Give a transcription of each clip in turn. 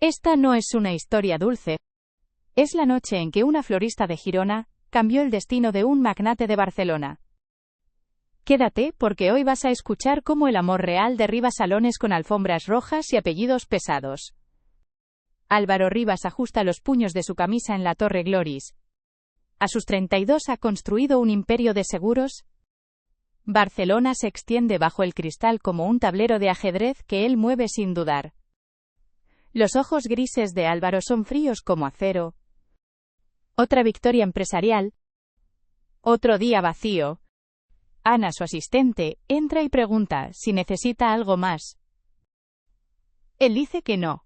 Esta no es una historia dulce. Es la noche en que una florista de Girona cambió el destino de un magnate de Barcelona. Quédate, porque hoy vas a escuchar cómo el amor real derriba salones con alfombras rojas y apellidos pesados. Álvaro Rivas ajusta los puños de su camisa en la Torre Gloris. A sus 32 ha construido un imperio de seguros. Barcelona se extiende bajo el cristal como un tablero de ajedrez que él mueve sin dudar. Los ojos grises de Álvaro son fríos como acero. Otra victoria empresarial. Otro día vacío. Ana, su asistente, entra y pregunta si necesita algo más. Él dice que no.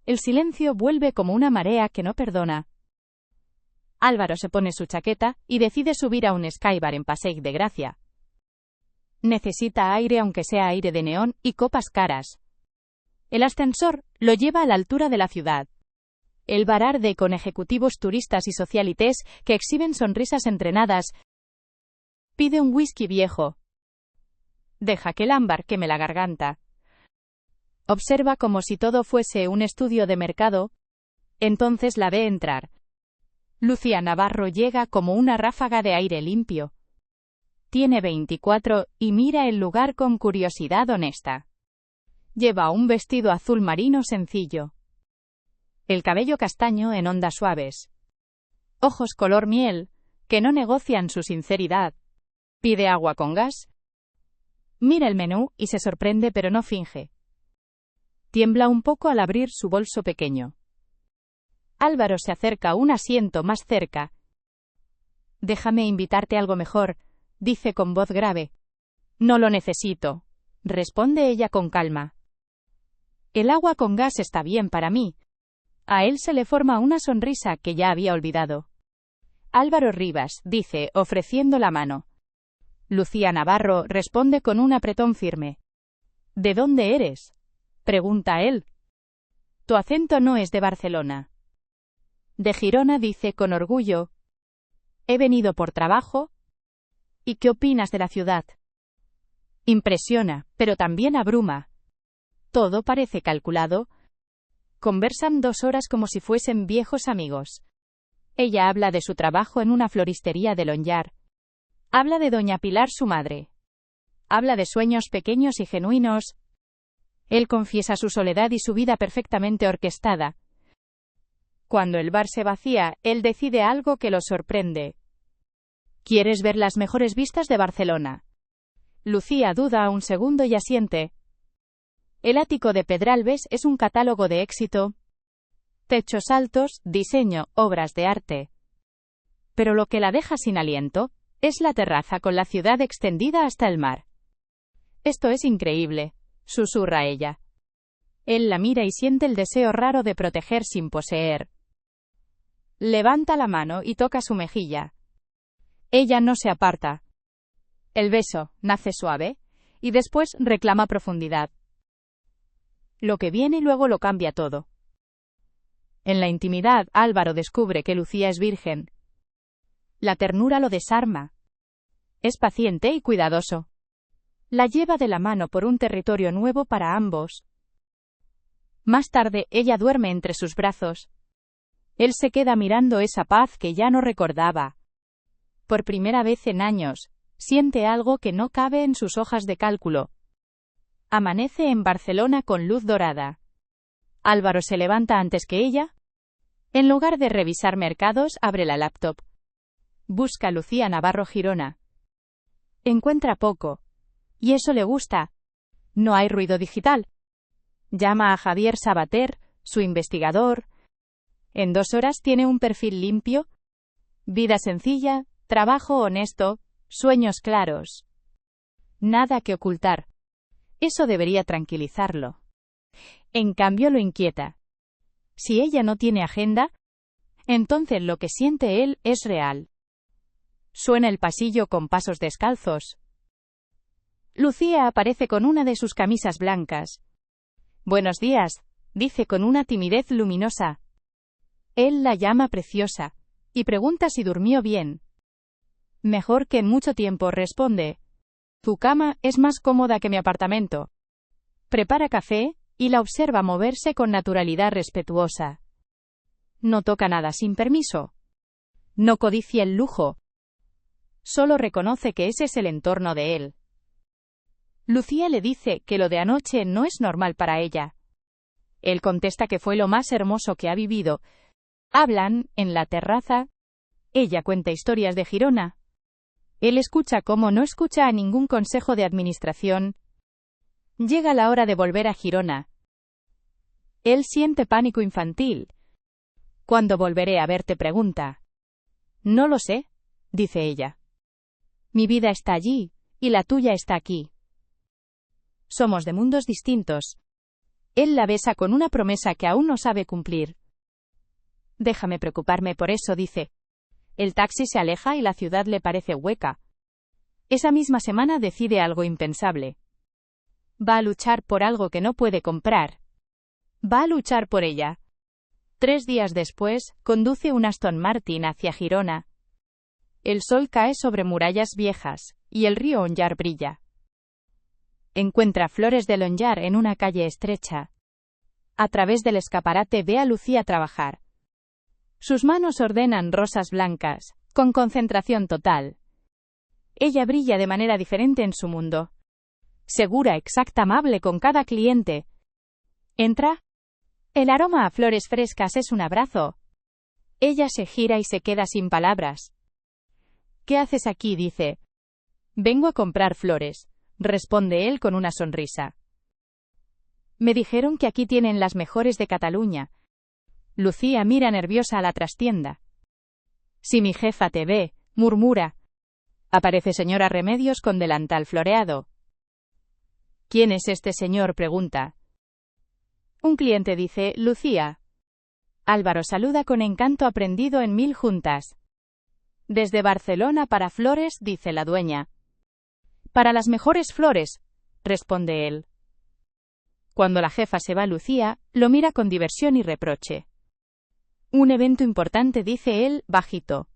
El silencio vuelve como una marea que no perdona. Álvaro se pone su chaqueta y decide subir a un Skybar en Passeig de Gracia. Necesita aire, aunque sea aire de neón, y copas caras. El ascensor lo lleva a la altura de la ciudad. El bar arde con ejecutivos turistas y socialites que exhiben sonrisas entrenadas. Pide un whisky viejo. Deja que el ámbar queme la garganta. Observa como si todo fuese un estudio de mercado. Entonces la ve entrar. Lucía Navarro llega como una ráfaga de aire limpio. Tiene 24 y mira el lugar con curiosidad honesta. Lleva un vestido azul marino sencillo. El cabello castaño en ondas suaves. Ojos color miel, que no negocian su sinceridad. Pide agua con gas. Mira el menú y se sorprende, pero no finge. Tiembla un poco al abrir su bolso pequeño. Álvaro se acerca un asiento más cerca. Déjame invitarte algo mejor, dice con voz grave. No lo necesito, responde ella con calma. El agua con gas está bien para mí. A él se le forma una sonrisa que ya había olvidado. Álvaro Rivas, dice, ofreciendo la mano. Lucía Navarro responde con un apretón firme. ¿De dónde eres?, pregunta él. Tu acento no es de Barcelona. De Girona, dice con orgullo. He venido por trabajo. ¿Y qué opinas de la ciudad? Impresiona, pero también abruma. Todo parece calculado. Conversan 2 horas como si fuesen viejos amigos. Ella habla de su trabajo en una floristería de Lonyard. Habla de doña Pilar, su madre. Habla de sueños pequeños y genuinos. Él confiesa su soledad y su vida perfectamente orquestada. Cuando el bar se vacía, él decide algo que lo sorprende. ¿Quieres ver las mejores vistas de Barcelona? Lucía duda un segundo y asiente. El ático de Pedralbes es un catálogo de éxito. Techos altos, diseño, obras de arte. Pero lo que la deja sin aliento es la terraza con la ciudad extendida hasta el mar. Esto es increíble, susurra ella. Él la mira y siente el deseo raro de proteger sin poseer. Levanta la mano y toca su mejilla. Ella no se aparta. El beso nace suave y después reclama profundidad. Lo que viene luego lo cambia todo. En la intimidad, Álvaro descubre que Lucía es virgen. La ternura lo desarma. Es paciente y cuidadoso. La lleva de la mano por un territorio nuevo para ambos. Más tarde, ella duerme entre sus brazos. Él se queda mirando esa paz que ya no recordaba. Por primera vez en años, siente algo que no cabe en sus hojas de cálculo. Amanece en Barcelona con luz dorada. Álvaro se levanta antes que ella. En lugar de revisar mercados, abre la laptop. Busca Lucía Navarro Girona. Encuentra poco. Y eso le gusta. No hay ruido digital. Llama a Javier Sabater, su investigador. En 2 horas tiene un perfil limpio. Vida sencilla, trabajo honesto, sueños claros. Nada que ocultar. Eso debería tranquilizarlo. En cambio lo inquieta. Si ella no tiene agenda, entonces lo que siente él es real. Suena el pasillo con pasos descalzos. Lucía aparece con una de sus camisas blancas. Buenos días, dice con una timidez luminosa. Él la llama preciosa y pregunta si durmió bien. Mejor que en mucho tiempo, responde. Tu cama es más cómoda que mi apartamento. Prepara café y la observa moverse con naturalidad respetuosa. No toca nada sin permiso. No codicia el lujo. Solo reconoce que ese es el entorno de él. Lucía le dice que lo de anoche no es normal para ella. Él contesta que fue lo más hermoso que ha vivido. Hablan, en la terraza. Ella cuenta historias de Girona. Él escucha como no escucha a ningún consejo de administración. Llega la hora de volver a Girona. Él siente pánico infantil. ¿Cuándo volveré a verte?, pregunta. No lo sé, dice ella. Mi vida está allí, y la tuya está aquí. Somos de mundos distintos. Él la besa con una promesa que aún no sabe cumplir. Déjame preocuparme por eso, dice. El taxi se aleja y la ciudad le parece hueca. Esa misma semana decide algo impensable. Va a luchar por algo que no puede comprar. Va a luchar por ella. 3 días después, conduce un Aston Martin hacia Girona. El sol cae sobre murallas viejas, y el río Onllar brilla. Encuentra flores del Onllar en una calle estrecha. A través del escaparate ve a Lucía trabajar. Sus manos ordenan rosas blancas, con concentración total. Ella brilla de manera diferente en su mundo. Segura, exacta, amable con cada cliente. Entra. El aroma a flores frescas es un abrazo. Ella se gira y se queda sin palabras. ¿Qué haces aquí?, dice. Vengo a comprar flores, responde él con una sonrisa. Me dijeron que aquí tienen las mejores de Cataluña. Lucía mira nerviosa a la trastienda. Si mi jefa te ve, murmura. Aparece señora Remedios con delantal floreado. ¿Quién es este señor?, pregunta. Un cliente, dice Lucía. Álvaro saluda con encanto aprendido en 1000 juntas. Desde Barcelona para flores, dice la dueña. Para las mejores flores, responde él. Cuando la jefa se va, Lucía lo mira con diversión y reproche. Un evento importante, dice él, bajito.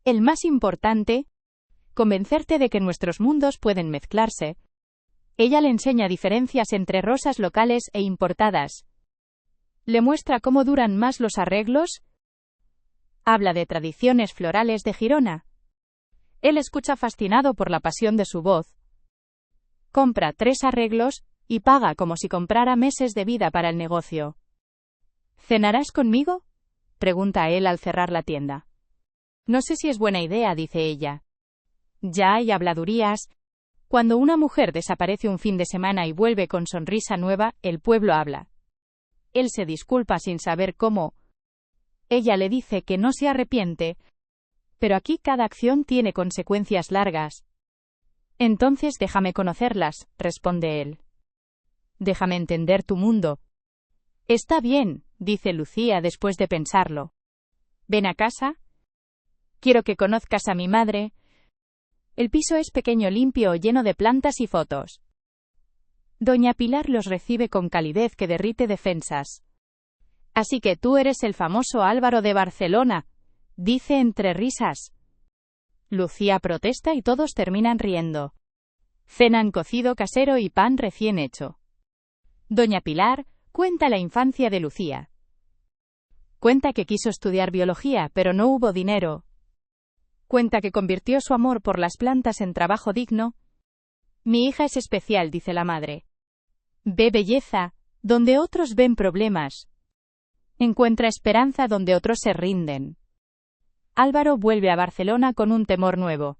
El más importante, convencerte de que nuestros mundos pueden mezclarse. Ella le enseña diferencias entre rosas locales e importadas. Le muestra cómo duran más los arreglos. Habla de tradiciones florales de Girona. Él escucha fascinado por la pasión de su voz. Compra 3 arreglos y paga como si comprara meses de vida para el negocio. ¿Cenarás conmigo?, pregunta él al cerrar la tienda. No sé si es buena idea, dice ella. Ya hay habladurías. Cuando una mujer desaparece un fin de semana y vuelve con sonrisa nueva, el pueblo habla. Él se disculpa sin saber cómo. Ella le dice que no se arrepiente, pero aquí cada acción tiene consecuencias largas. Entonces déjame conocerlas, responde él. Déjame entender tu mundo. Está bien, dice Lucía después de pensarlo. Ven a casa. Quiero que conozcas a mi madre. El piso es pequeño, limpio, lleno de plantas y fotos. Doña Pilar los recibe con calidez que derrite defensas. Así que tú eres el famoso Álvaro de Barcelona, dice entre risas. Lucía protesta y todos terminan riendo. Cenan cocido casero y pan recién hecho. Doña Pilar cuenta la infancia de Lucía. Cuenta que quiso estudiar biología, pero no hubo dinero. Cuenta que convirtió su amor por las plantas en trabajo digno. Mi hija es especial, dice la madre. Ve belleza donde otros ven problemas. Encuentra esperanza donde otros se rinden. Álvaro vuelve a Barcelona con un temor nuevo.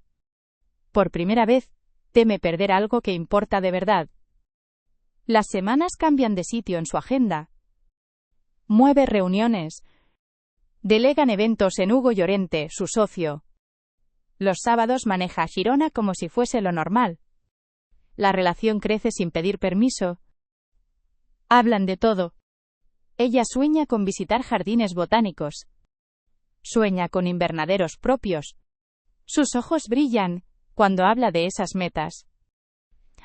Por primera vez, teme perder algo que importa de verdad. Las semanas cambian de sitio en su agenda. Mueve reuniones. Delegan eventos en Hugo Llorente, su socio. Los sábados maneja a Girona como si fuese lo normal. La relación crece sin pedir permiso. Hablan de todo. Ella sueña con visitar jardines botánicos. Sueña con invernaderos propios. Sus ojos brillan cuando habla de esas metas.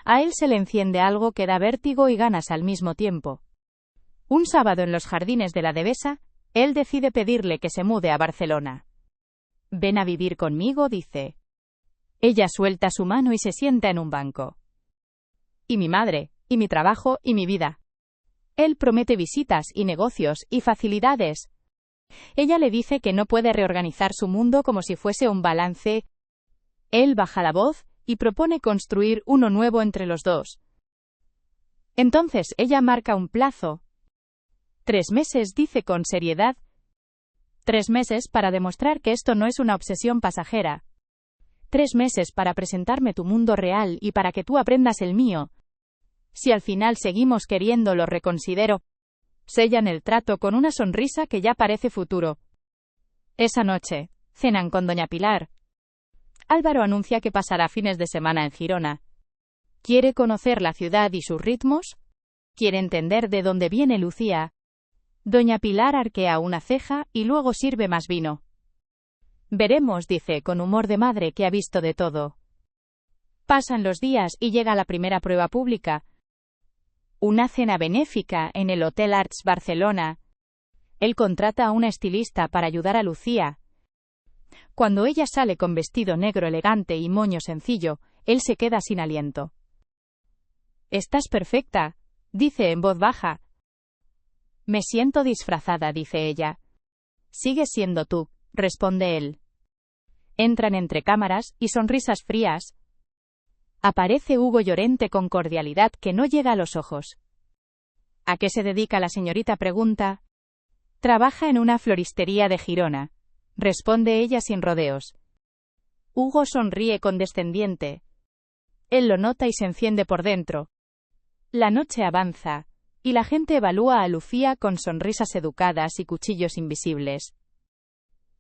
A él se le enciende algo que da vértigo y ganas al mismo tiempo. Un sábado en los jardines de la Devesa, él decide pedirle que se mude a Barcelona. Ven a vivir conmigo, dice. Ella suelta su mano y se sienta en un banco. ¿Y mi madre? y mi trabajo y mi vida. Él promete visitas y negocios y facilidades. Ella le dice que no puede reorganizar su mundo como si fuese un balance. Él baja la voz y propone construir uno nuevo entre los dos. Entonces ella marca un plazo. 3 meses, dice con seriedad. 3 meses para demostrar que esto no es una obsesión pasajera. 3 meses para presentarme tu mundo real y para que tú aprendas el mío. Si al final seguimos queriendo, lo reconsidero. Sellan el trato con una sonrisa que ya parece futuro. Esa noche, cenan con doña Pilar. Álvaro anuncia que pasará fines de semana en Girona. ¿Quiere conocer la ciudad y sus ritmos? ¿Quiere entender de dónde viene Lucía? Doña Pilar arquea una ceja y luego sirve más vino. Veremos, dice con humor de madre que ha visto de todo. Pasan los días y llega la primera prueba pública. Una cena benéfica en el Hotel Arts Barcelona. Él contrata a una estilista para ayudar a Lucía. Cuando ella sale con vestido negro elegante y moño sencillo, él se queda sin aliento. «Estás perfecta», dice en voz baja. «Me siento disfrazada», dice ella. «Sigues siendo tú», responde él. Entran entre cámaras y sonrisas frías. Aparece Hugo Llorente con cordialidad que no llega a los ojos. ¿A qué se dedica la señorita?, pregunta. Trabaja en una floristería de Girona, responde ella sin rodeos. Hugo sonríe condescendiente. Él lo nota y se enciende por dentro. La noche avanza, y la gente evalúa a Lucía con sonrisas educadas y cuchillos invisibles.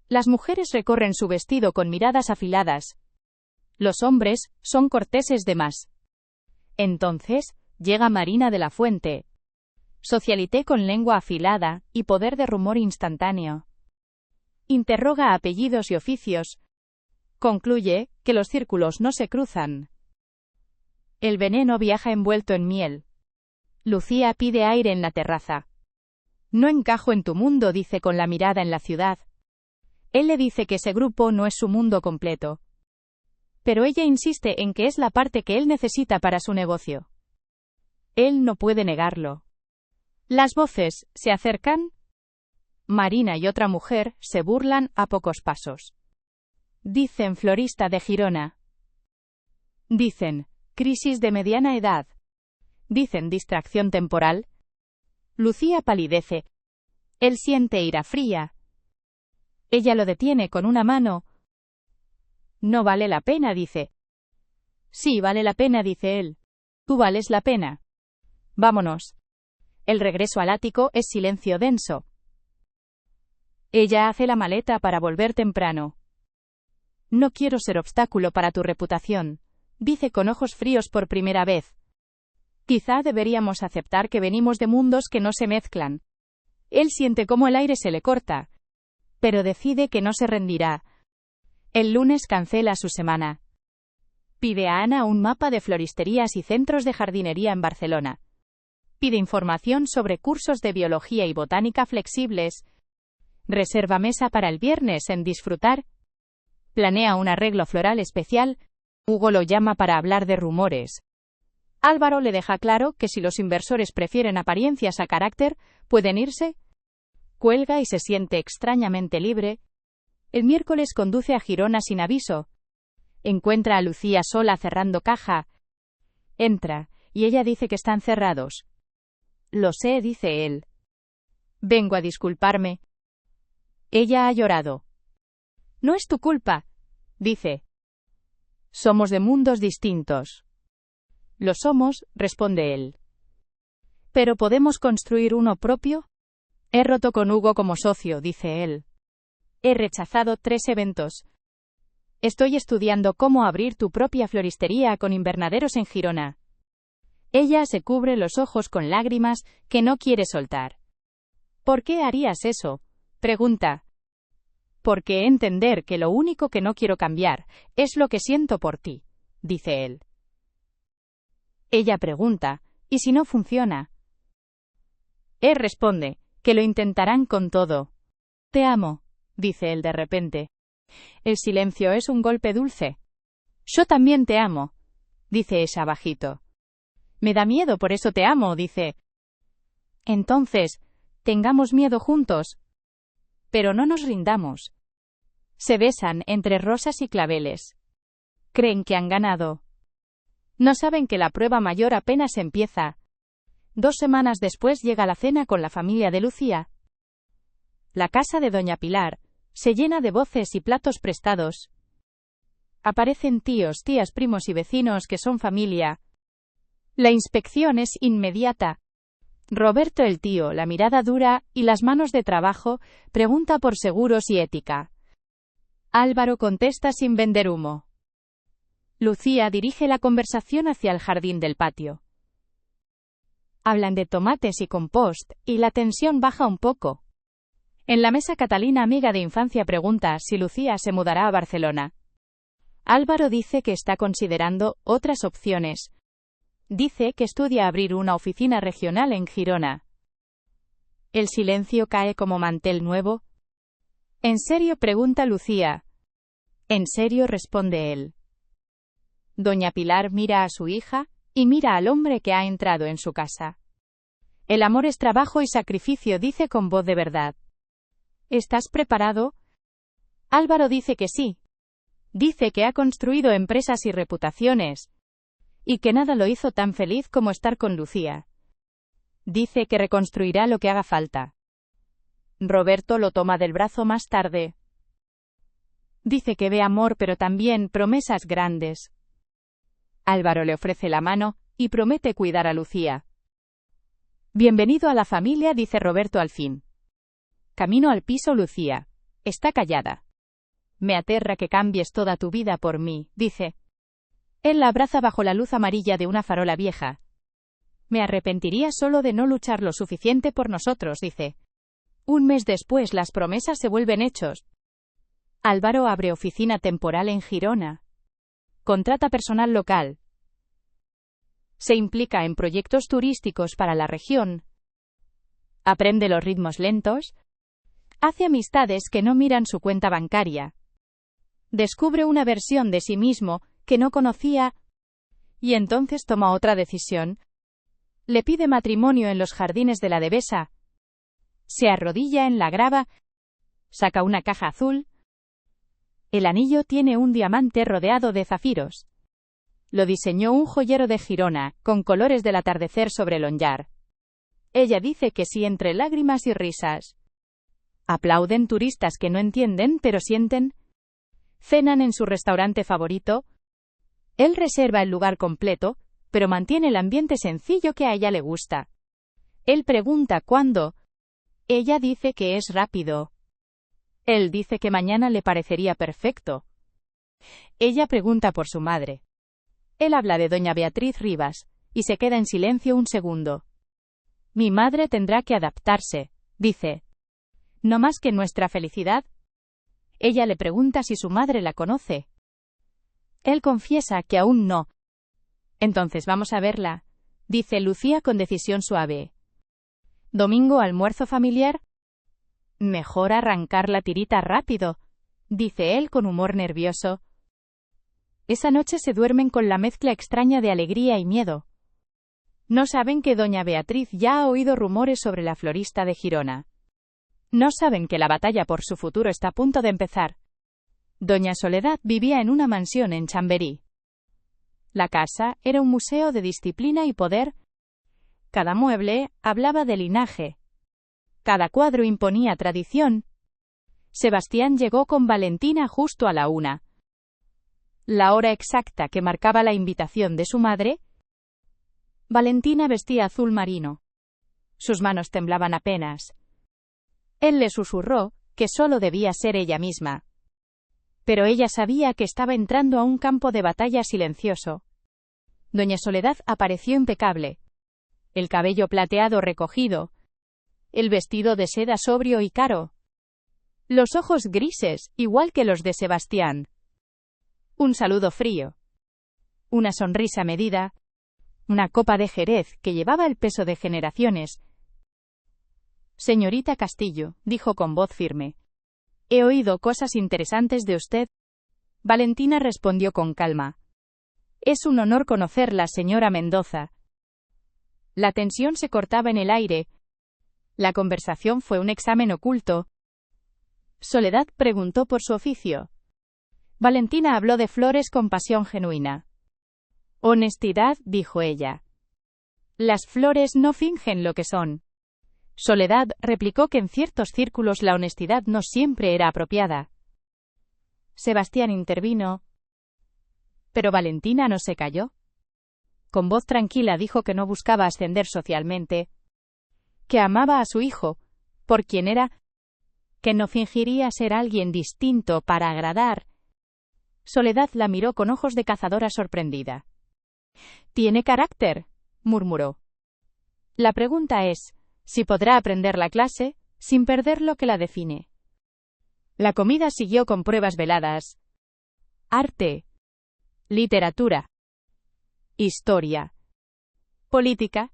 Las mujeres recorren su vestido con miradas afiladas. Los hombres son corteses de más. Entonces, llega Marina de la Fuente. Socialité con lengua afilada y poder de rumor instantáneo. Interroga apellidos y oficios. Concluye que los círculos no se cruzan. El veneno viaja envuelto en miel. Lucía pide aire en la terraza. No encajo en tu mundo, dice con la mirada en la ciudad. Él le dice que ese grupo no es su mundo completo. Pero ella insiste en que es la parte que él necesita para su negocio. Él no puede negarlo. Las voces se acercan. Marina y otra mujer se burlan a pocos pasos. Dicen florista de Girona. Dicen crisis de mediana edad. Dicen distracción temporal. Lucía palidece. Él siente ira fría. Ella lo detiene con una mano. No vale la pena, dice. Sí, vale la pena, dice él. Tú vales la pena. Vámonos. El regreso al ático es silencio denso. Ella hace la maleta para volver temprano. No quiero ser obstáculo para tu reputación, dice con ojos fríos por primera vez. Quizá deberíamos aceptar que venimos de mundos que no se mezclan. Él siente cómo el aire se le corta, pero decide que no se rendirá. El lunes cancela su semana. Pide a Ana un mapa de floristerías y centros de jardinería en Barcelona. Pide información sobre cursos de biología y botánica flexibles. Reserva mesa para el viernes en Disfrutar. Planea un arreglo floral especial. Hugo lo llama para hablar de rumores. Álvaro le deja claro que si los inversores prefieren apariencias a carácter, pueden irse. Cuelga y se siente extrañamente libre. El miércoles conduce a Girona sin aviso. Encuentra a Lucía sola cerrando caja. Entra, y ella dice que están cerrados. Lo sé, dice él. Vengo a disculparme. Ella ha llorado. No es tu culpa, dice. Somos de mundos distintos. Lo somos, responde él. ¿Pero podemos construir uno propio? He roto con Hugo como socio, dice él. He rechazado 3 eventos. Estoy estudiando cómo abrir tu propia floristería con invernaderos en Girona. Ella se cubre los ojos con lágrimas que no quiere soltar. ¿Por qué harías eso?, pregunta. Porque entender que lo único que no quiero cambiar es lo que siento por ti, dice él. Ella pregunta, ¿y si no funciona? Él responde, que lo intentarán con todo. Te amo, dice él de repente. El silencio es un golpe dulce. Yo también te amo, dice ella bajito. Me da miedo, por eso te amo, dice. Entonces, tengamos miedo juntos. Pero no nos rindamos. Se besan entre rosas y claveles. Creen que han ganado. No saben que la prueba mayor apenas empieza. 2 semanas después llega la cena con la familia de Lucía. La casa de doña Pilar se llena de voces y platos prestados. Aparecen tíos, tías, primos y vecinos que son familia. La inspección es inmediata. Roberto el tío, la mirada dura y las manos de trabajo, pregunta por seguros y ética. Álvaro contesta sin vender humo. Lucía dirige la conversación hacia el jardín del patio. Hablan de tomates y compost, y la tensión baja un poco. En la mesa Catalina, amiga de infancia, pregunta si Lucía se mudará a Barcelona. Álvaro dice que está considerando otras opciones. Dice que estudia abrir una oficina regional en Girona. El silencio cae como mantel nuevo. ¿En serio?, pregunta Lucía. En serio, responde él. Doña Pilar mira a su hija y mira al hombre que ha entrado en su casa. El amor es trabajo y sacrificio, dice con voz de verdad. ¿Estás preparado? Álvaro dice que sí. Dice que ha construido empresas y reputaciones, y que nada lo hizo tan feliz como estar con Lucía. Dice que reconstruirá lo que haga falta. Roberto lo toma del brazo más tarde. Dice que ve amor, pero también promesas grandes. Álvaro le ofrece la mano y promete cuidar a Lucía. Bienvenido a la familia, dice Roberto al fin. Camino al piso. Lucía está callada. Me aterra que cambies toda tu vida por mí, dice. Él la abraza bajo la luz amarilla de una farola vieja. Me arrepentiría solo de no luchar lo suficiente por nosotros, dice. 1 mes después las promesas se vuelven hechos. Álvaro abre oficina temporal en Girona. Contrata personal local. Se implica en proyectos turísticos para la región. Aprende los ritmos lentos. Hace amistades que no miran su cuenta bancaria. Descubre una versión de sí mismo que no conocía. Y entonces toma otra decisión. Le pide matrimonio en los jardines de la Devesa. Se arrodilla en la grava. Saca una caja azul. El anillo tiene un diamante rodeado de zafiros. Lo diseñó un joyero de Girona, con colores del atardecer sobre el onyar. Ella dice que sí entre lágrimas y risas. Aplauden turistas que no entienden pero sienten. Cenan en su restaurante favorito. Él reserva el lugar completo, pero mantiene el ambiente sencillo que a ella le gusta. Él pregunta cuándo. Ella dice que es rápido. Él dice que mañana le parecería perfecto. Ella pregunta por su madre. Él habla de doña Beatriz Rivas, y se queda en silencio un segundo. Mi madre tendrá que adaptarse, dice. ¿No más que nuestra felicidad? Ella le pregunta si su madre la conoce. Él confiesa que aún no. Entonces vamos a verla, dice Lucía con decisión suave. Domingo, almuerzo familiar. Mejor arrancar la tirita rápido, dice él con humor nervioso. Esa noche se duermen con la mezcla extraña de alegría y miedo. No saben que doña Beatriz ya ha oído rumores sobre la florista de Girona. No saben que la batalla por su futuro está a punto de empezar. Doña Soledad vivía en una mansión en Chamberí. La casa era un museo de disciplina y poder. Cada mueble hablaba de linaje. Cada cuadro imponía tradición. Sebastián llegó con Valentina justo a la 1. La hora exacta que marcaba la invitación de su madre. Valentina vestía azul marino. Sus manos temblaban apenas. Él le susurró que solo debía ser ella misma. Pero ella sabía que estaba entrando a un campo de batalla silencioso. Doña Soledad apareció impecable. El cabello plateado recogido. El vestido de seda sobrio y caro. Los ojos grises, igual que los de Sebastián. Un saludo frío. Una sonrisa medida. Una copa de Jerez que llevaba el peso de generaciones. Señorita Castillo, dijo con voz firme. He oído cosas interesantes de usted. Valentina respondió con calma. Es un honor conocerla, señora Mendoza. La tensión se cortaba en el aire. La conversación fue un examen oculto. Soledad preguntó por su oficio. Valentina habló de flores con pasión genuina. Honestidad, dijo ella. Las flores no fingen lo que son. Soledad replicó que en ciertos círculos la honestidad no siempre era apropiada. Sebastián intervino. Pero Valentina no se calló. Con voz tranquila dijo que no buscaba ascender socialmente, que amaba a su hijo, por quien era, que no fingiría ser alguien distinto para agradar. Soledad la miró con ojos de cazadora sorprendida. «Tiene carácter», murmuró. La pregunta es, si podrá aprender la clase, sin perder lo que la define. La comida siguió con pruebas veladas. Arte. Literatura. Historia. Política.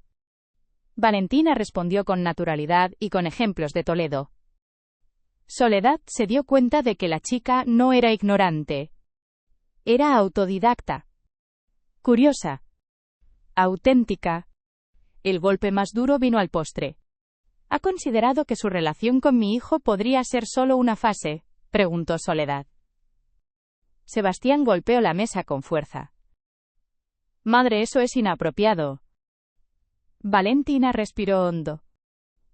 Valentina respondió con naturalidad y con ejemplos de Toledo. Soledad se dio cuenta de que la chica no era ignorante. Era autodidacta. Curiosa. Auténtica. El golpe más duro vino al postre. ¿Ha considerado que su relación con mi hijo podría ser solo una fase?, preguntó Soledad. Sebastián golpeó la mesa con fuerza. Madre, eso es inapropiado. Valentina respiró hondo.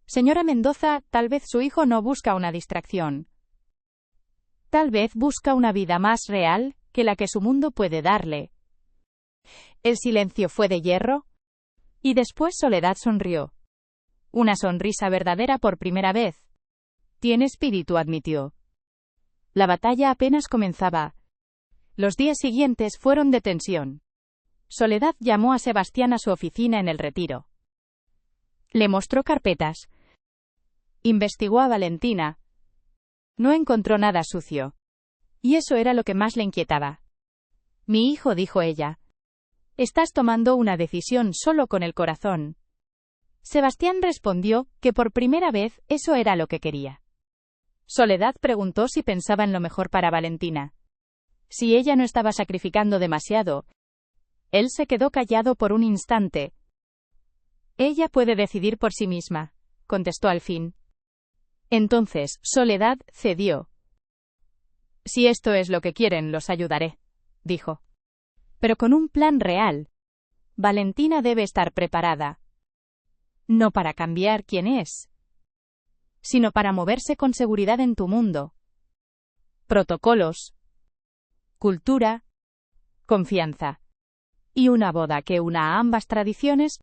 Señora Mendoza, tal vez su hijo no busca una distracción. Tal vez busca una vida más real que la que su mundo puede darle. El silencio fue de hierro. Y después Soledad sonrió. Una sonrisa verdadera por primera vez. Tiene espíritu, admitió. La batalla apenas comenzaba. Los días siguientes fueron de tensión. Soledad llamó a Sebastián a su oficina en El Retiro. Le mostró carpetas. Investigó a Valentina. No encontró nada sucio. Y eso era lo que más le inquietaba. Mi hijo, dijo ella. Estás tomando una decisión solo con el corazón. Sebastián respondió que por primera vez eso era lo que quería. Soledad preguntó si pensaba en lo mejor para Valentina. Si ella no estaba sacrificando demasiado. Él se quedó callado por un instante. Ella puede decidir por sí misma, contestó al fin. Entonces, Soledad cedió. Si esto es lo que quieren, los ayudaré, dijo. Pero con un plan real. Valentina debe estar preparada. No para cambiar quién es, sino para moverse con seguridad en tu mundo. Protocolos, cultura, confianza. Y una boda que una a ambas tradiciones.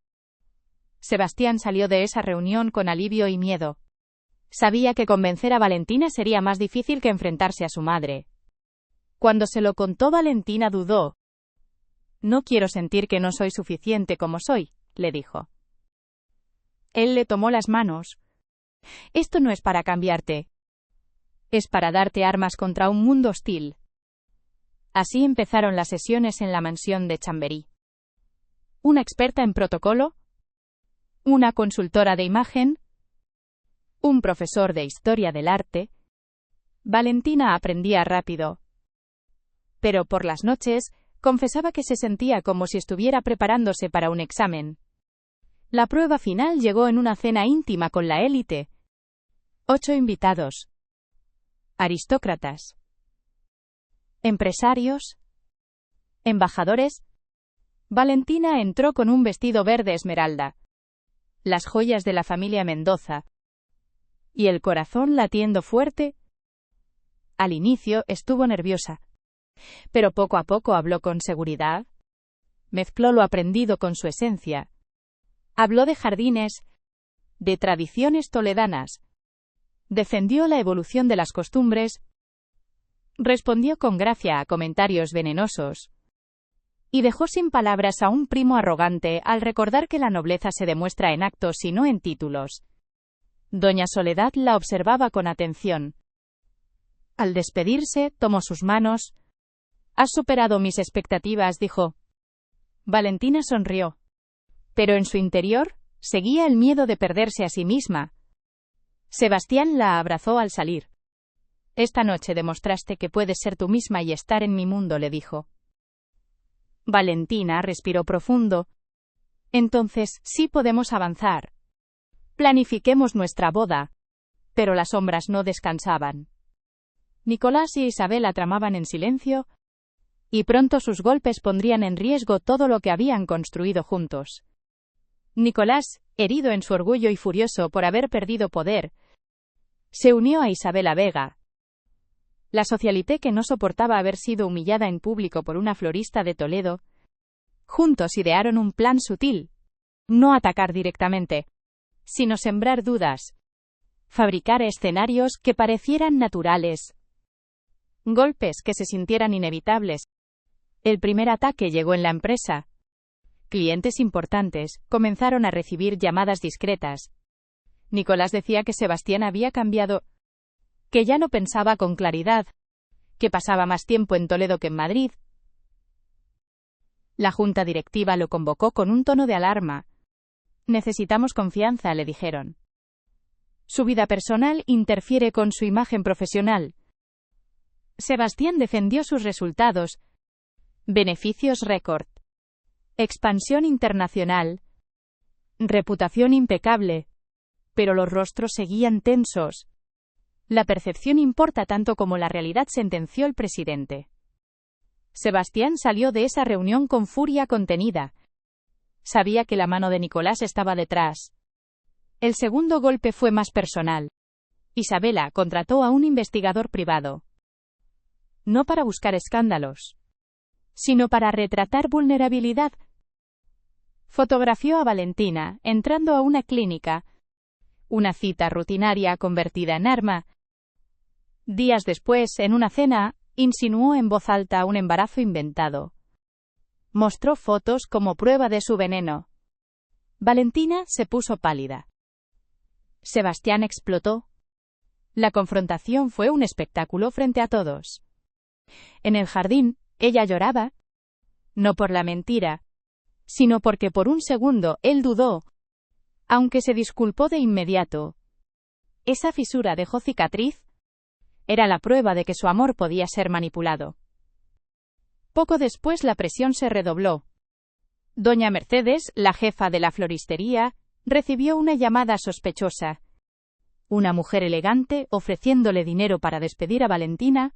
Sebastián salió de esa reunión con alivio y miedo. Sabía que convencer a Valentina sería más difícil que enfrentarse a su madre. Cuando se lo contó, Valentina dudó. No quiero sentir que no soy suficiente como soy, le dijo. Él le tomó las manos. Esto no es para cambiarte. Es para darte armas contra un mundo hostil. Así empezaron las sesiones en la mansión de Chamberí. Una experta en protocolo, una consultora de imagen, un profesor de historia del arte. Valentina aprendía rápido. Pero por las noches, confesaba que se sentía como si estuviera preparándose para un examen. La prueba final llegó en una cena íntima con la élite. 8 invitados. Aristócratas. Empresarios. Embajadores. Valentina entró con un vestido verde esmeralda. Las joyas de la familia Mendoza. Y el corazón latiendo fuerte. Al inicio estuvo nerviosa. Pero poco a poco habló con seguridad. Mezcló lo aprendido con su esencia. Habló de jardines, de tradiciones toledanas. Defendió la evolución de las costumbres. Respondió con gracia a comentarios venenosos. Y dejó sin palabras a un primo arrogante al recordar que la nobleza se demuestra en actos y no en títulos. Doña Soledad la observaba con atención. Al despedirse, tomó sus manos. Has superado mis expectativas, dijo. Valentina sonrió. Pero en su interior, seguía el miedo de perderse a sí misma. Sebastián la abrazó al salir. Esta noche demostraste que puedes ser tú misma y estar en mi mundo, le dijo. Valentina respiró profundo. Entonces, sí podemos avanzar. Planifiquemos nuestra boda. Pero las sombras no descansaban. Nicolás y Isabela tramaban en silencio, y pronto sus golpes pondrían en riesgo todo lo que habían construido juntos. Nicolás, herido en su orgullo y furioso por haber perdido poder, se unió a Isabela Vega, la socialité que no soportaba haber sido humillada en público por una florista de Toledo. Juntos idearon un plan sutil: no atacar directamente, sino sembrar dudas, fabricar escenarios que parecieran naturales, golpes que se sintieran inevitables. El primer ataque llegó en la empresa. Clientes importantes comenzaron a recibir llamadas discretas. Nicolás decía que Sebastián había cambiado, que ya no pensaba con claridad, que pasaba más tiempo en Toledo que en Madrid. La junta directiva lo convocó con un tono de alarma. Necesitamos confianza, le dijeron. Su vida personal interfiere con su imagen profesional. Sebastián defendió sus resultados. Beneficios récord. Expansión internacional. Reputación impecable. Pero los rostros seguían tensos. La percepción importa tanto como la realidad, sentenció el presidente. Sebastián salió de esa reunión con furia contenida. Sabía que la mano de Nicolás estaba detrás. El segundo golpe fue más personal. Isabela contrató a un investigador privado. No para buscar escándalos, sino para retratar vulnerabilidad. Fotografió a Valentina entrando a una clínica. Una cita rutinaria convertida en arma. Días después, en una cena, insinuó en voz alta un embarazo inventado. Mostró fotos como prueba de su veneno. Valentina se puso pálida. Sebastián explotó. La confrontación fue un espectáculo frente a todos. En el jardín, ella lloraba. No por la mentira, sino porque por un segundo él dudó, aunque se disculpó de inmediato. Esa fisura dejó cicatriz. Era la prueba de que su amor podía ser manipulado. Poco después la presión se redobló. Doña Mercedes, la jefa de la floristería, recibió una llamada sospechosa. Una mujer elegante ofreciéndole dinero para despedir a Valentina.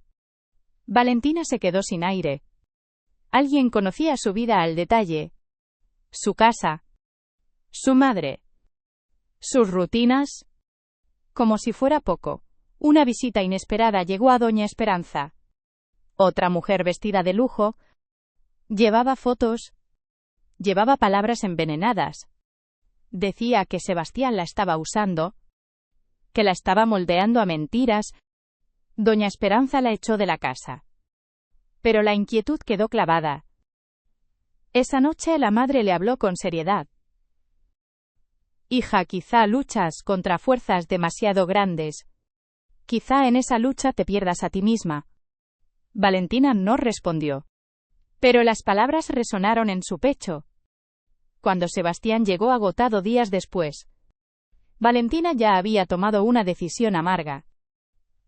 Valentina se quedó sin aire. Alguien conocía su vida al detalle. Su casa. Su madre. Sus rutinas. Como si fuera poco, una visita inesperada llegó a Doña Esperanza. Otra mujer vestida de lujo. Llevaba fotos. Llevaba palabras envenenadas. Decía que Sebastián la estaba usando, que la estaba moldeando a mentiras. Doña Esperanza la echó de la casa. Pero la inquietud quedó clavada. Esa noche la madre le habló con seriedad. Hija, quizá luchas contra fuerzas demasiado grandes. Quizá en esa lucha te pierdas a ti misma. Valentina no respondió. Pero las palabras resonaron en su pecho. Cuando Sebastián llegó agotado días después, Valentina ya había tomado una decisión amarga.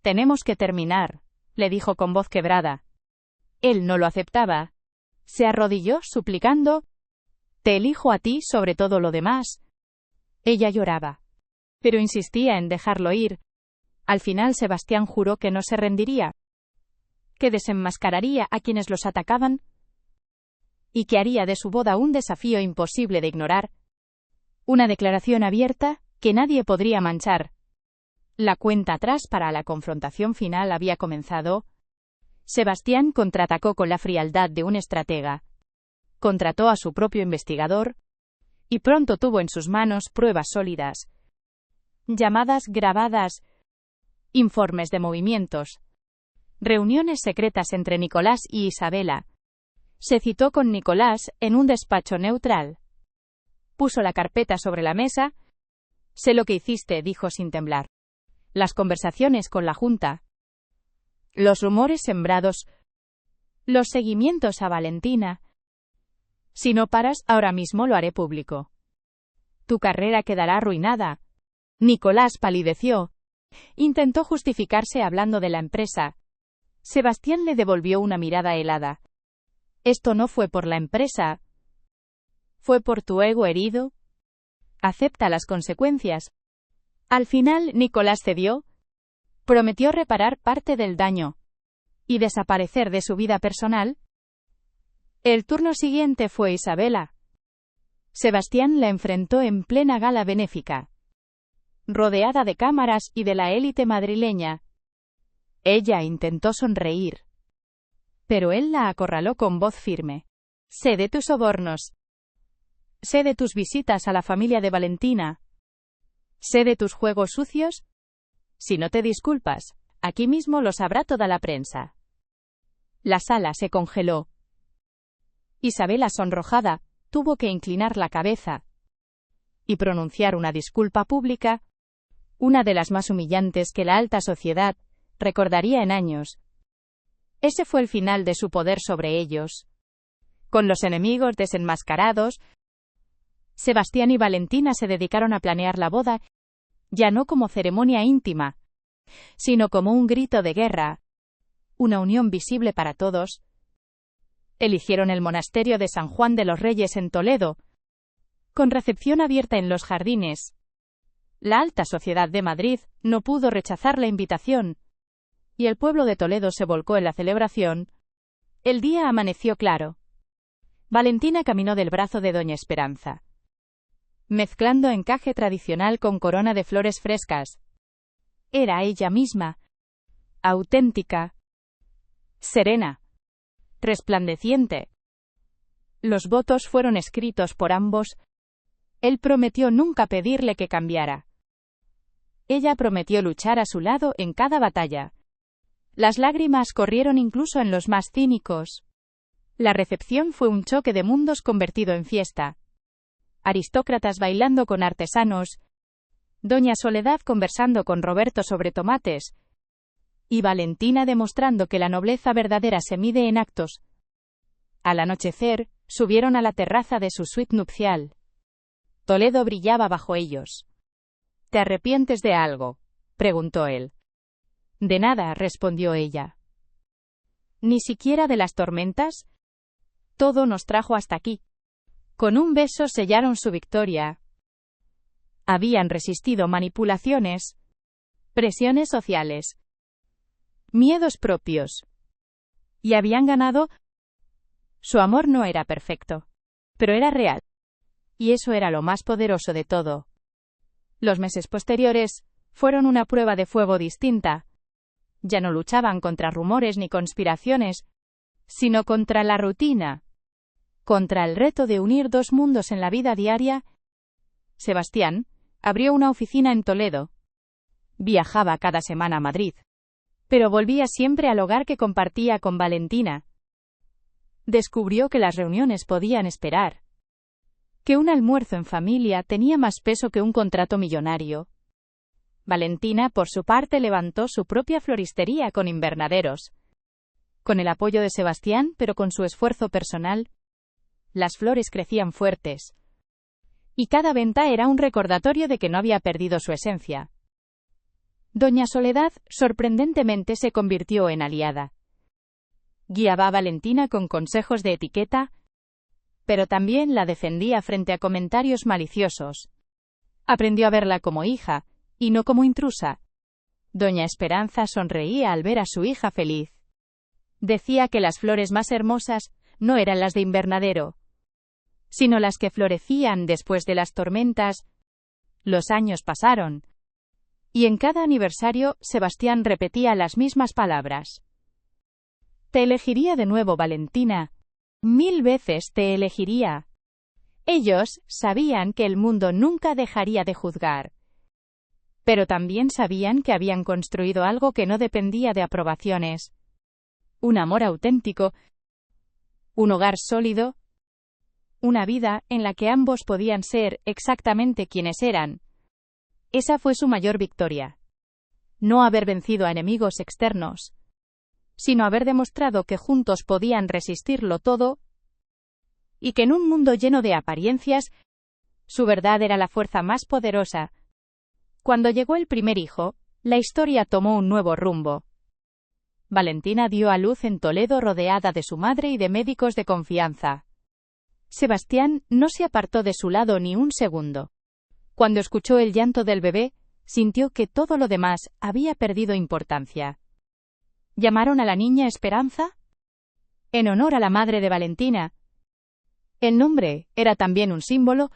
Tenemos que terminar, le dijo con voz quebrada. Él no lo aceptaba. Se arrodilló suplicando. Te elijo a ti sobre todo lo demás. Ella lloraba, pero insistía en dejarlo ir. Al final Sebastián juró que no se rendiría, que desenmascararía a quienes los atacaban y que haría de su boda un desafío imposible de ignorar. Una declaración abierta que nadie podría manchar. La cuenta atrás para la confrontación final había comenzado. Sebastián contraatacó con la frialdad de un estratega. Contrató a su propio investigador y pronto tuvo en sus manos pruebas sólidas. Llamadas grabadas, informes de movimientos, reuniones secretas entre Nicolás y Isabela. Se citó con Nicolás en un despacho neutral. Puso la carpeta sobre la mesa. Sé lo que hiciste, dijo sin temblar. Las conversaciones con la Junta. Los rumores sembrados. Los seguimientos a Valentina. Si no paras, ahora mismo lo haré público. Tu carrera quedará arruinada. Nicolás palideció. Intentó justificarse hablando de la empresa. Sebastián le devolvió una mirada helada. Esto no fue por la empresa. Fue por tu ego herido. Acepta las consecuencias. Al final, Nicolás cedió. Prometió reparar parte del daño y desaparecer de su vida personal. El turno siguiente fue Isabela. Sebastián la enfrentó en plena gala benéfica, rodeada de cámaras y de la élite madrileña. Ella intentó sonreír, pero él la acorraló con voz firme. Sé de tus sobornos. Sé de tus visitas a la familia de Valentina. Sé de tus juegos sucios. Si no te disculpas, aquí mismo lo sabrá toda la prensa. La sala se congeló. Isabela, sonrojada, tuvo que inclinar la cabeza y pronunciar una disculpa pública, una de las más humillantes que la alta sociedad recordaría en años. Ese fue el final de su poder sobre ellos. Con los enemigos desenmascarados, Sebastián y Valentina se dedicaron a planear la boda, ya no como ceremonia íntima, sino como un grito de guerra, una unión visible para todos. Eligieron el monasterio de San Juan de los Reyes en Toledo, con recepción abierta en los jardines. La alta sociedad de Madrid no pudo rechazar la invitación, y el pueblo de Toledo se volcó en la celebración. El día amaneció claro. Valentina caminó del brazo de doña Esperanza, mezclando encaje tradicional con corona de flores frescas. Era ella misma, auténtica, serena, resplandeciente. Los votos fueron escritos por ambos. Él prometió nunca pedirle que cambiara. Ella prometió luchar a su lado en cada batalla. Las lágrimas corrieron incluso en los más cínicos. La recepción fue un choque de mundos convertido en fiesta. Aristócratas bailando con artesanos, doña Soledad conversando con Roberto sobre tomates, y Valentina demostrando que la nobleza verdadera se mide en actos. Al anochecer, subieron a la terraza de su suite nupcial. Toledo brillaba bajo ellos. ¿Te arrepientes de algo?, preguntó él. De nada, respondió ella. ¿Ni siquiera de las tormentas? Todo nos trajo hasta aquí. Con un beso sellaron su victoria. Habían resistido manipulaciones, presiones sociales, miedos propios. Y habían ganado. Su amor no era perfecto, pero era real. Y eso era lo más poderoso de todo. Los meses posteriores fueron una prueba de fuego distinta. Ya no luchaban contra rumores ni conspiraciones, sino contra la rutina, contra el reto de unir dos mundos en la vida diaria. Sebastián abrió una oficina en Toledo. Viajaba cada semana a Madrid, pero volvía siempre al hogar que compartía con Valentina. Descubrió que las reuniones podían esperar, que un almuerzo en familia tenía más peso que un contrato millonario. Valentina, por su parte, levantó su propia floristería con invernaderos. Con el apoyo de Sebastián, pero con su esfuerzo personal, las flores crecían fuertes. Y cada venta era un recordatorio de que no había perdido su esencia. Doña Soledad, sorprendentemente, se convirtió en aliada. Guiaba a Valentina con consejos de etiqueta, pero también la defendía frente a comentarios maliciosos. Aprendió a verla como hija, y no como intrusa. Doña Esperanza sonreía al ver a su hija feliz. Decía que las flores más hermosas no eran las de invernadero, sino las que florecían después de las tormentas. Los años pasaron, y en cada aniversario, Sebastián repetía las mismas palabras. Te elegiría de nuevo, Valentina. 1000 veces te elegiría. Ellos sabían que el mundo nunca dejaría de juzgar, pero también sabían que habían construido algo que no dependía de aprobaciones. Un amor auténtico, un hogar sólido, una vida en la que ambos podían ser exactamente quienes eran. Esa fue su mayor victoria. No haber vencido a enemigos externos, sino haber demostrado que juntos podían resistirlo todo, y que en un mundo lleno de apariencias, su verdad era la fuerza más poderosa. Cuando llegó el primer hijo, la historia tomó un nuevo rumbo. Valentina dio a luz en Toledo rodeada de su madre y de médicos de confianza. Sebastián no se apartó de su lado ni un segundo. Cuando escuchó el llanto del bebé, sintió que todo lo demás había perdido importancia. ¿Llamaron a la niña Esperanza? En honor a la madre de Valentina. El nombre era también un símbolo,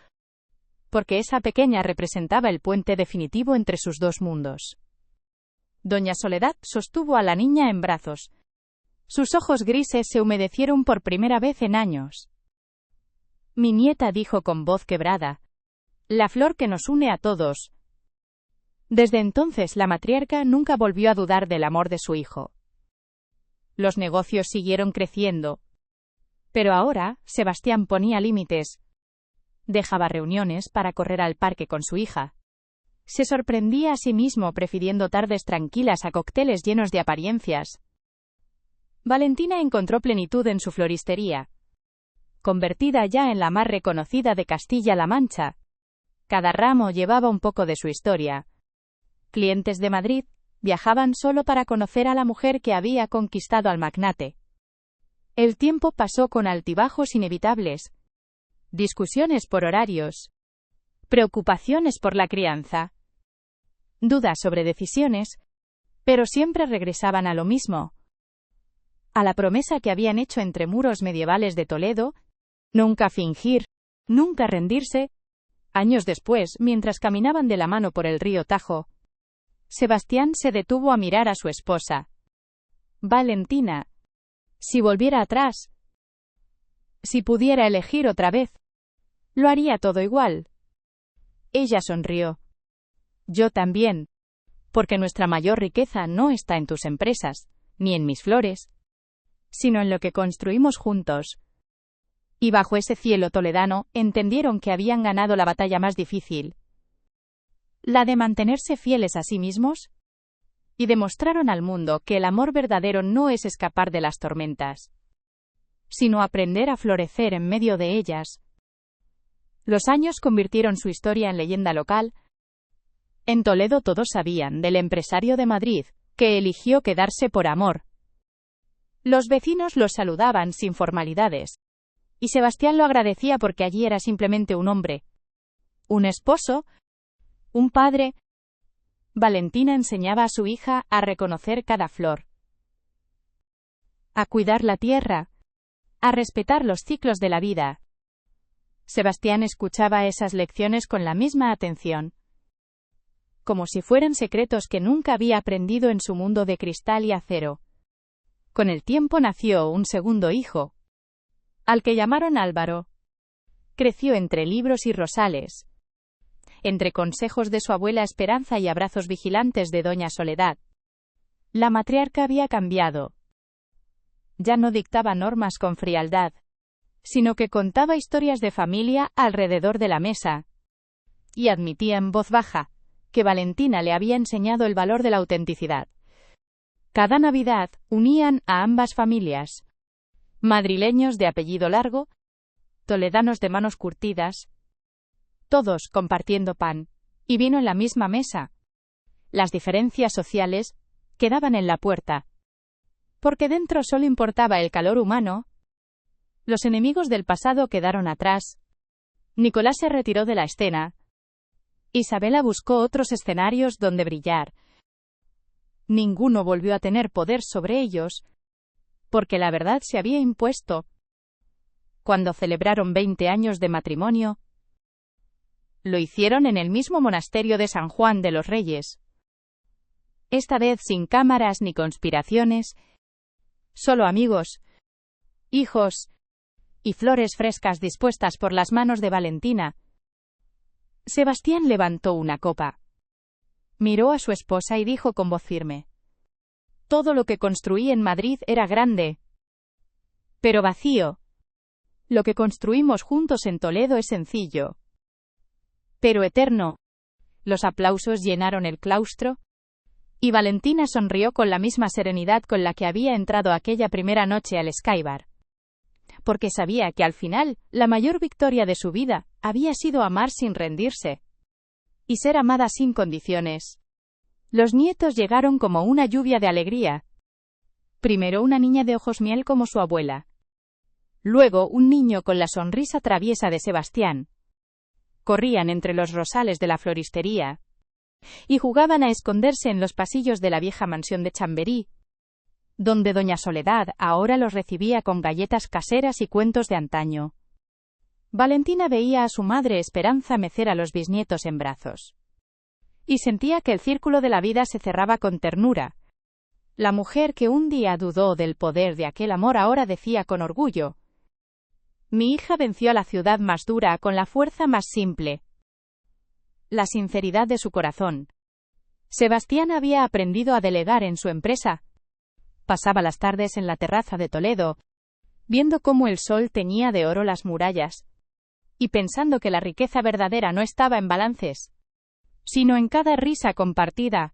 porque esa pequeña representaba el puente definitivo entre sus dos mundos. Doña Soledad sostuvo a la niña en brazos. Sus ojos grises se humedecieron por primera vez en años. Mi nieta dijo con voz quebrada, la flor que nos une a todos. Desde entonces la matriarca nunca volvió a dudar del amor de su hijo. Los negocios siguieron creciendo. Pero ahora, Sebastián ponía límites. Dejaba reuniones para correr al parque con su hija. Se sorprendía a sí mismo prefiriendo tardes tranquilas a cócteles llenos de apariencias. Valentina encontró plenitud en su floristería. Convertida ya en la más reconocida de Castilla-La Mancha. Cada ramo llevaba un poco de su historia. Clientes de Madrid viajaban solo para conocer a la mujer que había conquistado al magnate. El tiempo pasó con altibajos inevitables. Discusiones por horarios. Preocupaciones por la crianza. Dudas sobre decisiones. Pero siempre regresaban a lo mismo. A la promesa que habían hecho entre muros medievales de Toledo. Nunca fingir. Nunca rendirse. Años después, mientras caminaban de la mano por el río Tajo, Sebastián se detuvo a mirar a su esposa. Valentina. Si volviera atrás. Si pudiera elegir otra vez. Lo haría todo igual. Ella sonrió. Yo también. Porque nuestra mayor riqueza no está en tus empresas, ni en mis flores, sino en lo que construimos juntos. Y bajo ese cielo toledano, entendieron que habían ganado la batalla más difícil. La de mantenerse fieles a sí mismos. Y demostraron al mundo que el amor verdadero no es escapar de las tormentas, sino aprender a florecer en medio de ellas. Los años convirtieron su historia en leyenda local. En Toledo todos sabían del empresario de Madrid, que eligió quedarse por amor. Los vecinos los saludaban sin formalidades. Y Sebastián lo agradecía porque allí era simplemente un hombre. Un esposo. Un padre. Valentina enseñaba a su hija a reconocer cada flor. A cuidar la tierra. A respetar los ciclos de la vida. Sebastián escuchaba esas lecciones con la misma atención. Como si fueran secretos que nunca había aprendido en su mundo de cristal y acero. Con el tiempo nació un segundo hijo, al que llamaron Álvaro. Creció entre libros y rosales, entre consejos de su abuela Esperanza y abrazos vigilantes de doña Soledad. La matriarca había cambiado. Ya no dictaba normas con frialdad, sino que contaba historias de familia alrededor de la mesa. Y admitía en voz baja que Valentina le había enseñado el valor de la autenticidad. Cada Navidad unían a ambas familias. Madrileños de apellido largo, toledanos de manos curtidas, todos compartiendo pan y vino en la misma mesa. Las diferencias sociales quedaban en la puerta, porque dentro solo importaba el calor humano. Los enemigos del pasado quedaron atrás. Nicolás se retiró de la escena. Isabela buscó otros escenarios donde brillar. Ninguno volvió a tener poder sobre ellos, porque la verdad se había impuesto. Cuando celebraron 20 años de matrimonio, lo hicieron en el mismo monasterio de San Juan de los Reyes. Esta vez sin cámaras ni conspiraciones, solo amigos, hijos y flores frescas dispuestas por las manos de Valentina. Sebastián levantó una copa. Miró a su esposa y dijo con voz firme: todo lo que construí en Madrid era grande, pero vacío. Lo que construimos juntos en Toledo es sencillo, pero eterno. Los aplausos llenaron el claustro, y Valentina sonrió con la misma serenidad con la que había entrado aquella primera noche al Skybar. Porque sabía que al final, la mayor victoria de su vida había sido amar sin rendirse. Y ser amada sin condiciones. Los nietos llegaron como una lluvia de alegría. Primero una niña de ojos miel como su abuela. Luego un niño con la sonrisa traviesa de Sebastián. Corrían entre los rosales de la floristería y jugaban a esconderse en los pasillos de la vieja mansión de Chamberí, donde doña Soledad ahora los recibía con galletas caseras y cuentos de antaño. Valentina veía a su madre Esperanza mecer a los bisnietos en brazos. Y sentía que el círculo de la vida se cerraba con ternura. La mujer que un día dudó del poder de aquel amor ahora decía con orgullo: mi hija venció a la ciudad más dura con la fuerza más simple, la sinceridad de su corazón. Sebastián había aprendido a delegar en su empresa. Pasaba las tardes en la terraza de Toledo, viendo cómo el sol teñía de oro las murallas, y pensando que la riqueza verdadera no estaba en balances, sino en cada risa compartida,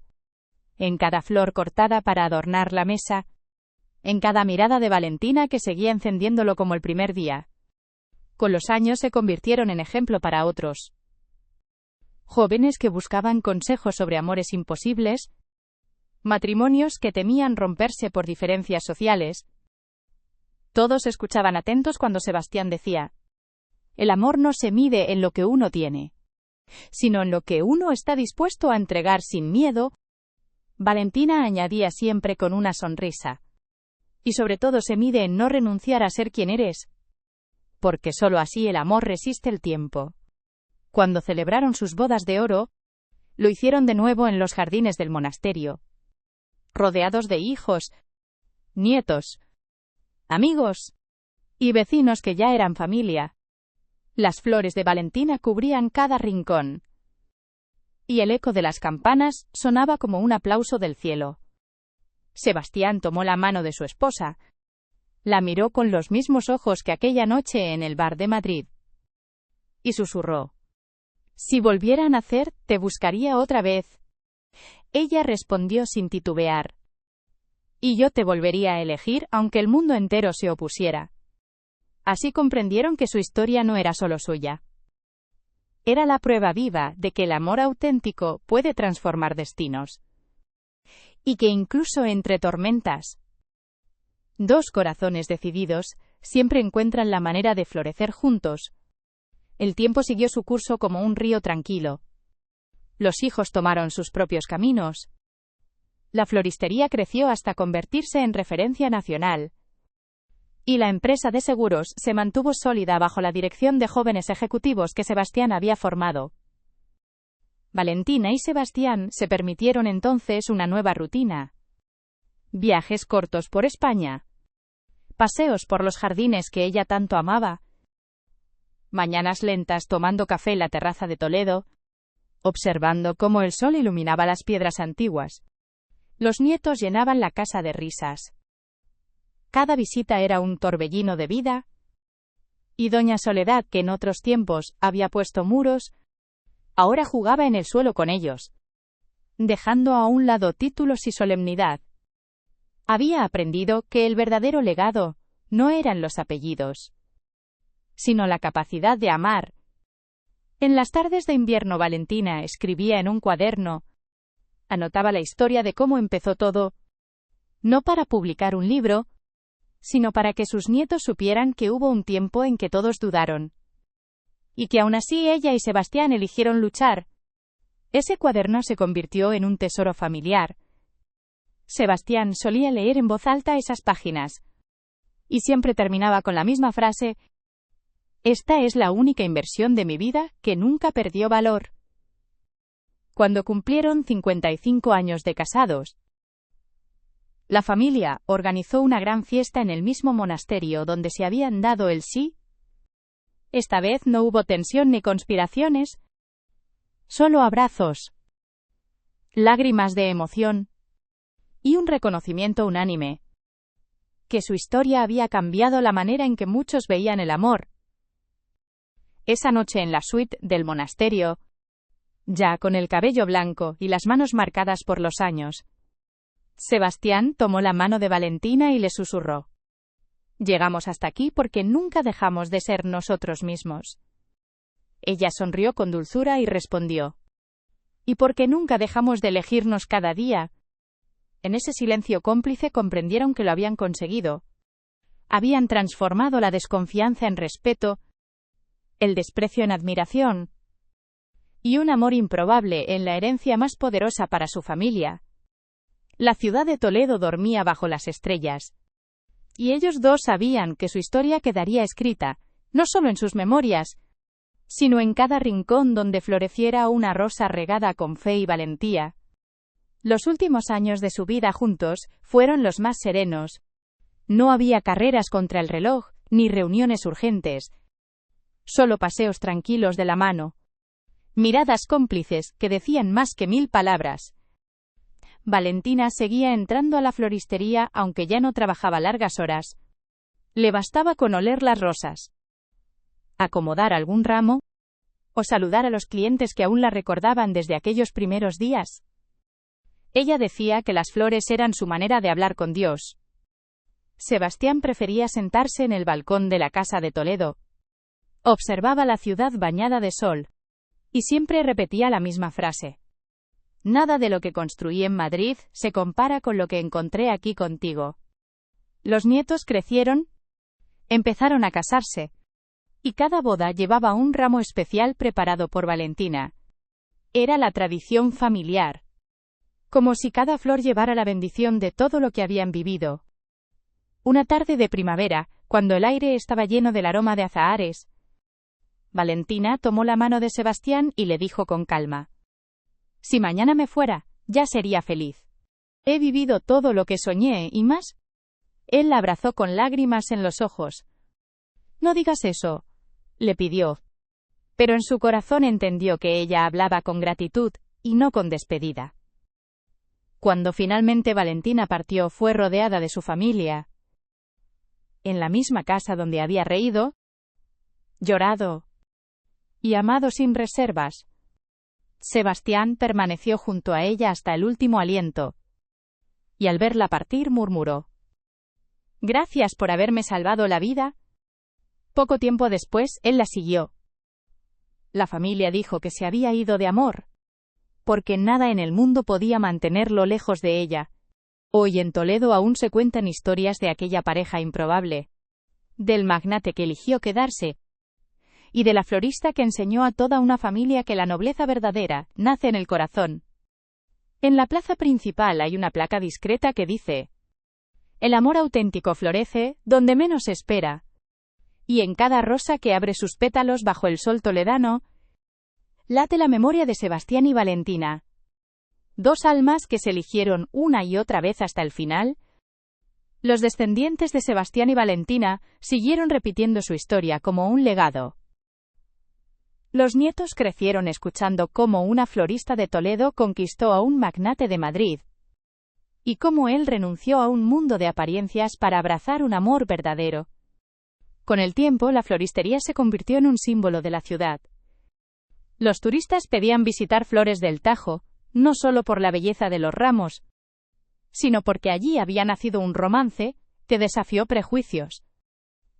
en cada flor cortada para adornar la mesa, en cada mirada de Valentina que seguía encendiéndolo como el primer día. Con los años se convirtieron en ejemplo para otros. Jóvenes que buscaban consejos sobre amores imposibles, matrimonios que temían romperse por diferencias sociales. Todos escuchaban atentos cuando Sebastián decía: el amor no se mide en lo que uno tiene, sino en lo que uno está dispuesto a entregar sin miedo. Valentina añadía siempre con una sonrisa: y sobre todo se mide en no renunciar a ser quien eres, porque sólo así el amor resiste el tiempo. Cuando celebraron sus bodas de oro, lo hicieron de nuevo en los jardines del monasterio, rodeados de hijos, nietos, amigos y vecinos que ya eran familia. Las flores de Valentina cubrían cada rincón, y el eco de las campanas sonaba como un aplauso del cielo. Sebastián tomó la mano de su esposa, la miró con los mismos ojos que aquella noche en el bar de Madrid, y susurró: si volviera a nacer, te buscaría otra vez. Ella respondió sin titubear: y yo te volvería a elegir aunque el mundo entero se opusiera. Así comprendieron que su historia no era solo suya. Era la prueba viva de que el amor auténtico puede transformar destinos. Y que incluso entre tormentas, dos corazones decididos siempre encuentran la manera de florecer juntos. El tiempo siguió su curso como un río tranquilo. Los hijos tomaron sus propios caminos. La floristería creció hasta convertirse en referencia nacional. Y la empresa de seguros se mantuvo sólida bajo la dirección de jóvenes ejecutivos que Sebastián había formado. Valentina y Sebastián se permitieron entonces una nueva rutina. Viajes cortos por España. Paseos por los jardines que ella tanto amaba. Mañanas lentas tomando café en la terraza de Toledo, observando cómo el sol iluminaba las piedras antiguas. Los nietos llenaban la casa de risas. Cada visita era un torbellino de vida. Y doña Soledad, que en otros tiempos había puesto muros, ahora jugaba en el suelo con ellos, dejando a un lado títulos y solemnidad. Había aprendido que el verdadero legado no eran los apellidos, sino la capacidad de amar. En las tardes de invierno Valentina escribía en un cuaderno, anotaba la historia de cómo empezó todo, no para publicar un libro, sino para que sus nietos supieran que hubo un tiempo en que todos dudaron, y que aún así ella y Sebastián eligieron luchar. Ese cuaderno se convirtió en un tesoro familiar. Sebastián solía leer en voz alta esas páginas, y siempre terminaba con la misma frase: esta es la única inversión de mi vida que nunca perdió valor. Cuando cumplieron 55 años de casados, la familia organizó una gran fiesta en el mismo monasterio donde se habían dado el sí. Esta vez no hubo tensión ni conspiraciones, solo abrazos, lágrimas de emoción y un reconocimiento unánime, que su historia había cambiado la manera en que muchos veían el amor. Esa noche en la suite del monasterio, ya con el cabello blanco y las manos marcadas por los años, Sebastián tomó la mano de Valentina y le susurró: llegamos hasta aquí porque nunca dejamos de ser nosotros mismos. Ella sonrió con dulzura y respondió: y porque nunca dejamos de elegirnos cada día. En ese silencio cómplice comprendieron que lo habían conseguido. habían transformado la desconfianza en respeto, el desprecio en admiración, y un amor improbable en la herencia más poderosa para su familia. La ciudad de Toledo dormía bajo las estrellas. Y ellos dos sabían que su historia quedaría escrita, no solo en sus memorias, sino en cada rincón donde floreciera una rosa regada con fe y valentía. Los últimos años de su vida juntos fueron los más serenos. No había carreras contra el reloj, ni reuniones urgentes. Solo paseos tranquilos de la mano. Miradas cómplices que decían más que 1000 palabras. Valentina seguía entrando a la floristería aunque ya no trabajaba largas horas. Le bastaba con oler las rosas, acomodar algún ramo, o saludar a los clientes que aún la recordaban desde aquellos primeros días. Ella decía que las flores eran su manera de hablar con Dios. Sebastián prefería sentarse en el balcón de la casa de Toledo. Observaba la ciudad bañada de sol. Y siempre repetía la misma frase. Nada de lo que construí en Madrid se compara con lo que encontré aquí contigo. Los nietos crecieron, empezaron a casarse, y cada boda llevaba un ramo especial preparado por Valentina. Era la tradición familiar. Como si cada flor llevara la bendición de todo lo que habían vivido. Una tarde de primavera, cuando el aire estaba lleno del aroma de azahares, Valentina tomó la mano de Sebastián y le dijo con calma: «Si mañana me fuera, ya sería feliz. He vivido todo lo que soñé y más». Él la abrazó con lágrimas en los ojos. «No digas eso», le pidió. Pero en su corazón entendió que ella hablaba con gratitud, y no con despedida. Cuando finalmente Valentina partió, fue rodeada de su familia. En la misma casa donde había reído, llorado y amado sin reservas. Sebastián permaneció junto a ella hasta el último aliento. Y al verla partir murmuró: «Gracias por haberme salvado la vida». Poco tiempo después, él la siguió. La familia dijo que se había ido de amor, porque nada en el mundo podía mantenerlo lejos de ella. Hoy en Toledo aún se cuentan historias de aquella pareja improbable, del magnate que eligió quedarse, y de la florista que enseñó a toda una familia que la nobleza verdadera nace en el corazón. En la plaza principal hay una placa discreta que dice: «El amor auténtico florece donde menos se espera». Y en cada rosa que abre sus pétalos bajo el sol toledano, late la memoria de Sebastián y Valentina. Dos almas que se eligieron una y otra vez hasta el final. Los descendientes de Sebastián y Valentina siguieron repitiendo su historia como un legado. Los nietos crecieron escuchando cómo una florista de Toledo conquistó a un magnate de Madrid, y cómo él renunció a un mundo de apariencias para abrazar un amor verdadero. Con el tiempo, la floristería se convirtió en un símbolo de la ciudad. Los turistas pedían visitar Flores del Tajo, no solo por la belleza de los ramos, sino porque allí había nacido un romance que desafió prejuicios.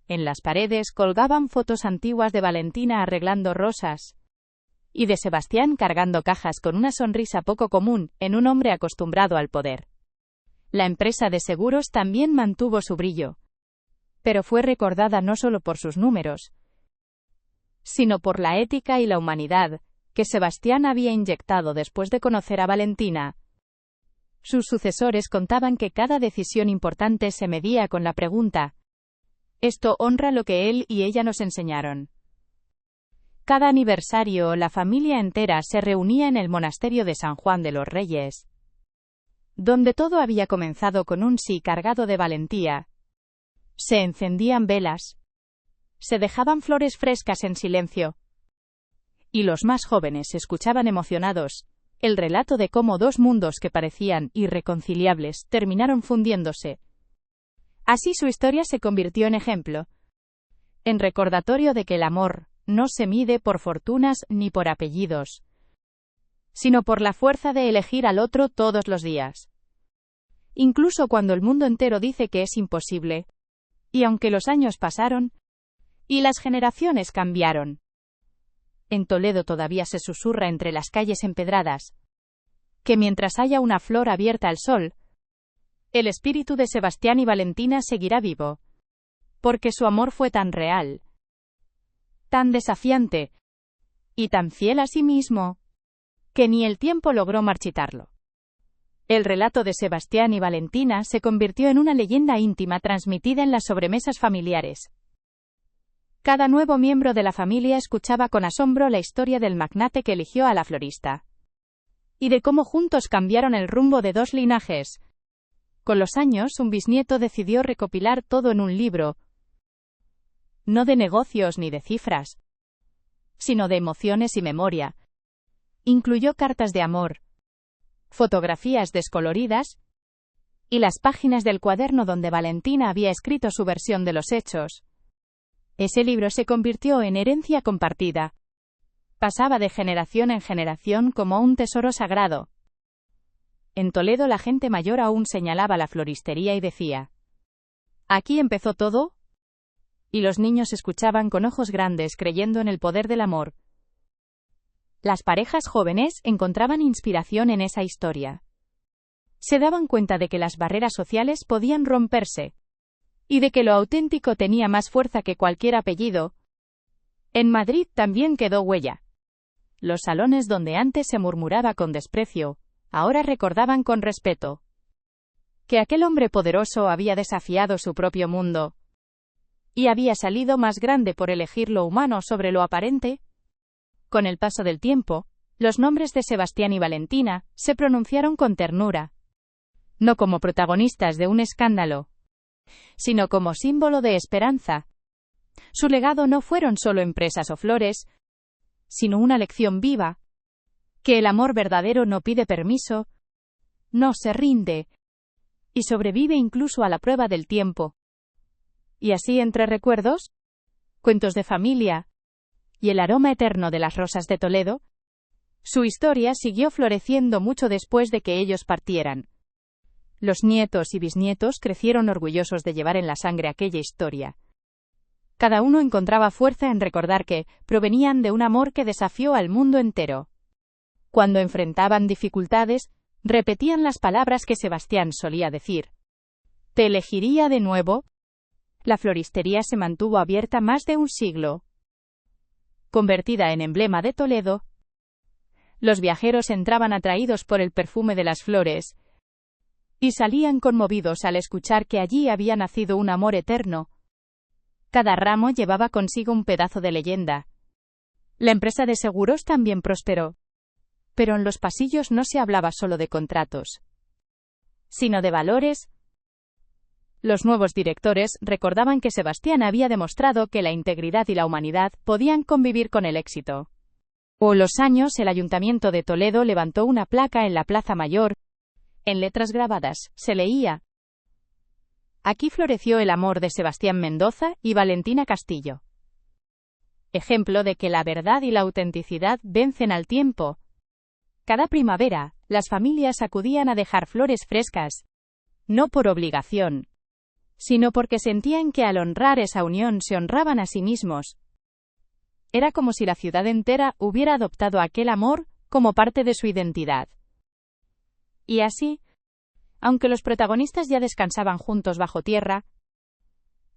En las paredes colgaban fotos antiguas de Valentina arreglando rosas, y de Sebastián cargando cajas con una sonrisa poco común en un hombre acostumbrado al poder. La empresa de seguros también mantuvo su brillo, pero fue recordada no solo por sus números, sino por la ética y la humanidad que Sebastián había inyectado después de conocer a Valentina. Sus sucesores contaban que cada decisión importante se medía con la pregunta: ¿esto honra lo que él y ella nos enseñaron? Cada aniversario, la familia entera se reunía en el monasterio de San Juan de los Reyes, donde todo había comenzado con un sí cargado de valentía. Se encendían velas, se dejaban flores frescas en silencio, y los más jóvenes escuchaban emocionados el relato de cómo dos mundos que parecían irreconciliables terminaron fundiéndose. Así su historia se convirtió en ejemplo, en recordatorio de que el amor no se mide por fortunas ni por apellidos, sino por la fuerza de elegir al otro todos los días. Incluso cuando el mundo entero dice que es imposible, y aunque los años pasaron, y las generaciones cambiaron. En Toledo todavía se susurra entre las calles empedradas que mientras haya una flor abierta al sol, el espíritu de Sebastián y Valentina seguirá vivo. porque su amor fue tan real, tan desafiante y tan fiel a sí mismo, que ni el tiempo logró marchitarlo. El relato de Sebastián y Valentina se convirtió en una leyenda íntima transmitida en las sobremesas familiares. Cada nuevo miembro de la familia escuchaba con asombro la historia del magnate que eligió a la florista, y de cómo juntos cambiaron el rumbo de dos linajes. Con los años, un bisnieto decidió recopilar todo en un libro, no de negocios ni de cifras, sino de emociones y memoria. Incluyó cartas de amor, fotografías descoloridas y las páginas del cuaderno donde Valentina había escrito su versión de los hechos. Ese libro se convirtió en herencia compartida. Pasaba de generación en generación como un tesoro sagrado. En Toledo la gente mayor aún señalaba la floristería y decía: «¿Aquí empezó todo?». Y los niños escuchaban con ojos grandes creyendo en el poder del amor. Las parejas jóvenes encontraban inspiración en esa historia. Se daban cuenta de que las barreras sociales podían romperse, y de que lo auténtico tenía más fuerza que cualquier apellido. En Madrid también quedó huella. Los salones donde antes se murmuraba con desprecio, ahora recordaban con respeto que aquel hombre poderoso había desafiado su propio mundo, y había salido más grande por elegir lo humano sobre lo aparente. Con el paso del tiempo, los nombres de Sebastián y Valentina se pronunciaron con ternura, no como protagonistas de un escándalo, sino como símbolo de esperanza. Su legado no fueron solo empresas o flores, sino una lección viva, que el amor verdadero no pide permiso, no se rinde, y sobrevive incluso a la prueba del tiempo. Y así, entre recuerdos, cuentos de familia y el aroma eterno de las rosas de Toledo, su historia siguió floreciendo mucho después de que ellos partieran. Los nietos y bisnietos crecieron orgullosos de llevar en la sangre aquella historia. Cada uno encontraba fuerza en recordar que provenían de un amor que desafió al mundo entero. Cuando enfrentaban dificultades, repetían las palabras que Sebastián solía decir: «Te elegiría de nuevo». La floristería se mantuvo abierta más de un siglo. Convertida en emblema de Toledo, los viajeros entraban atraídos por el perfume de las flores y salían conmovidos al escuchar que allí había nacido un amor eterno. Cada ramo llevaba consigo un pedazo de leyenda. La empresa de seguros también prosperó, pero en los pasillos no se hablaba solo de contratos, sino de valores. Los nuevos directores recordaban que Sebastián había demostrado que la integridad y la humanidad podían convivir con el éxito. Con los años, el Ayuntamiento de Toledo levantó una placa en la Plaza Mayor. En letras grabadas se leía: «Aquí floreció el amor de Sebastián Mendoza y Valentina Castillo». Ejemplo de que la verdad y la autenticidad vencen al tiempo. Cada primavera, las familias acudían a dejar flores frescas, no por obligación, sino porque sentían que al honrar esa unión se honraban a sí mismos. Era como si la ciudad entera hubiera adoptado aquel amor como parte de su identidad. Y así, aunque los protagonistas ya descansaban juntos bajo tierra,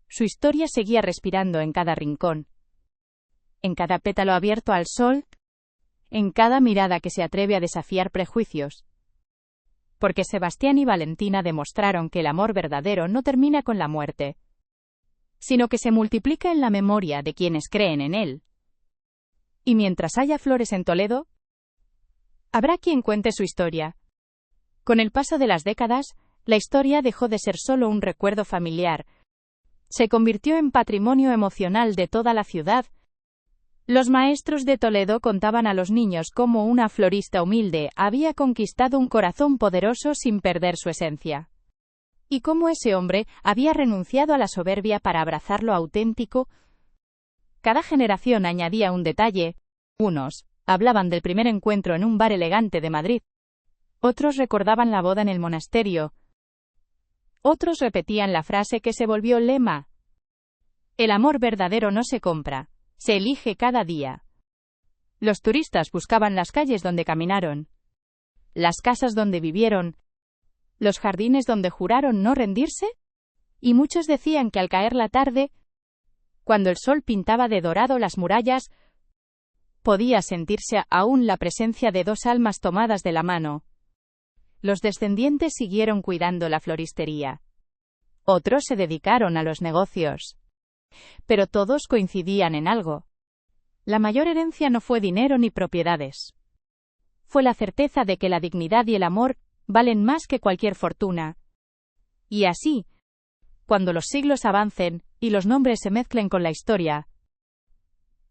su historia seguía respirando en cada rincón, en cada pétalo abierto al sol, en cada mirada que se atreve a desafiar prejuicios. Porque Sebastián y Valentina demostraron que el amor verdadero no termina con la muerte, sino que se multiplica en la memoria de quienes creen en él. Y mientras haya flores en Toledo, habrá quien cuente su historia. Con el paso de las décadas, la historia dejó de ser solo un recuerdo familiar. Se convirtió en patrimonio emocional de toda la ciudad. Los maestros de Toledo contaban a los niños cómo una florista humilde había conquistado un corazón poderoso sin perder su esencia. Y cómo ese hombre había renunciado a la soberbia para abrazar lo auténtico. Cada generación añadía un detalle. Unos hablaban del primer encuentro en un bar elegante de Madrid. Otros recordaban la boda en el monasterio. Otros repetían la frase que se volvió lema: «El amor verdadero no se compra, se elige cada día». Los turistas buscaban las calles donde caminaron, las casas donde vivieron, los jardines donde juraron no rendirse, Y muchos decían que al caer la tarde, cuando el sol pintaba de dorado las murallas, podía sentirse aún la presencia de dos almas tomadas de la mano. Los descendientes siguieron cuidando la floristería. Otros se dedicaron a los negocios. Pero todos coincidían en algo. La mayor herencia no fue dinero ni propiedades. Fue la certeza de que la dignidad y el amor valen más que cualquier fortuna. Y así, cuando los siglos avancen y los nombres se mezclen con la historia,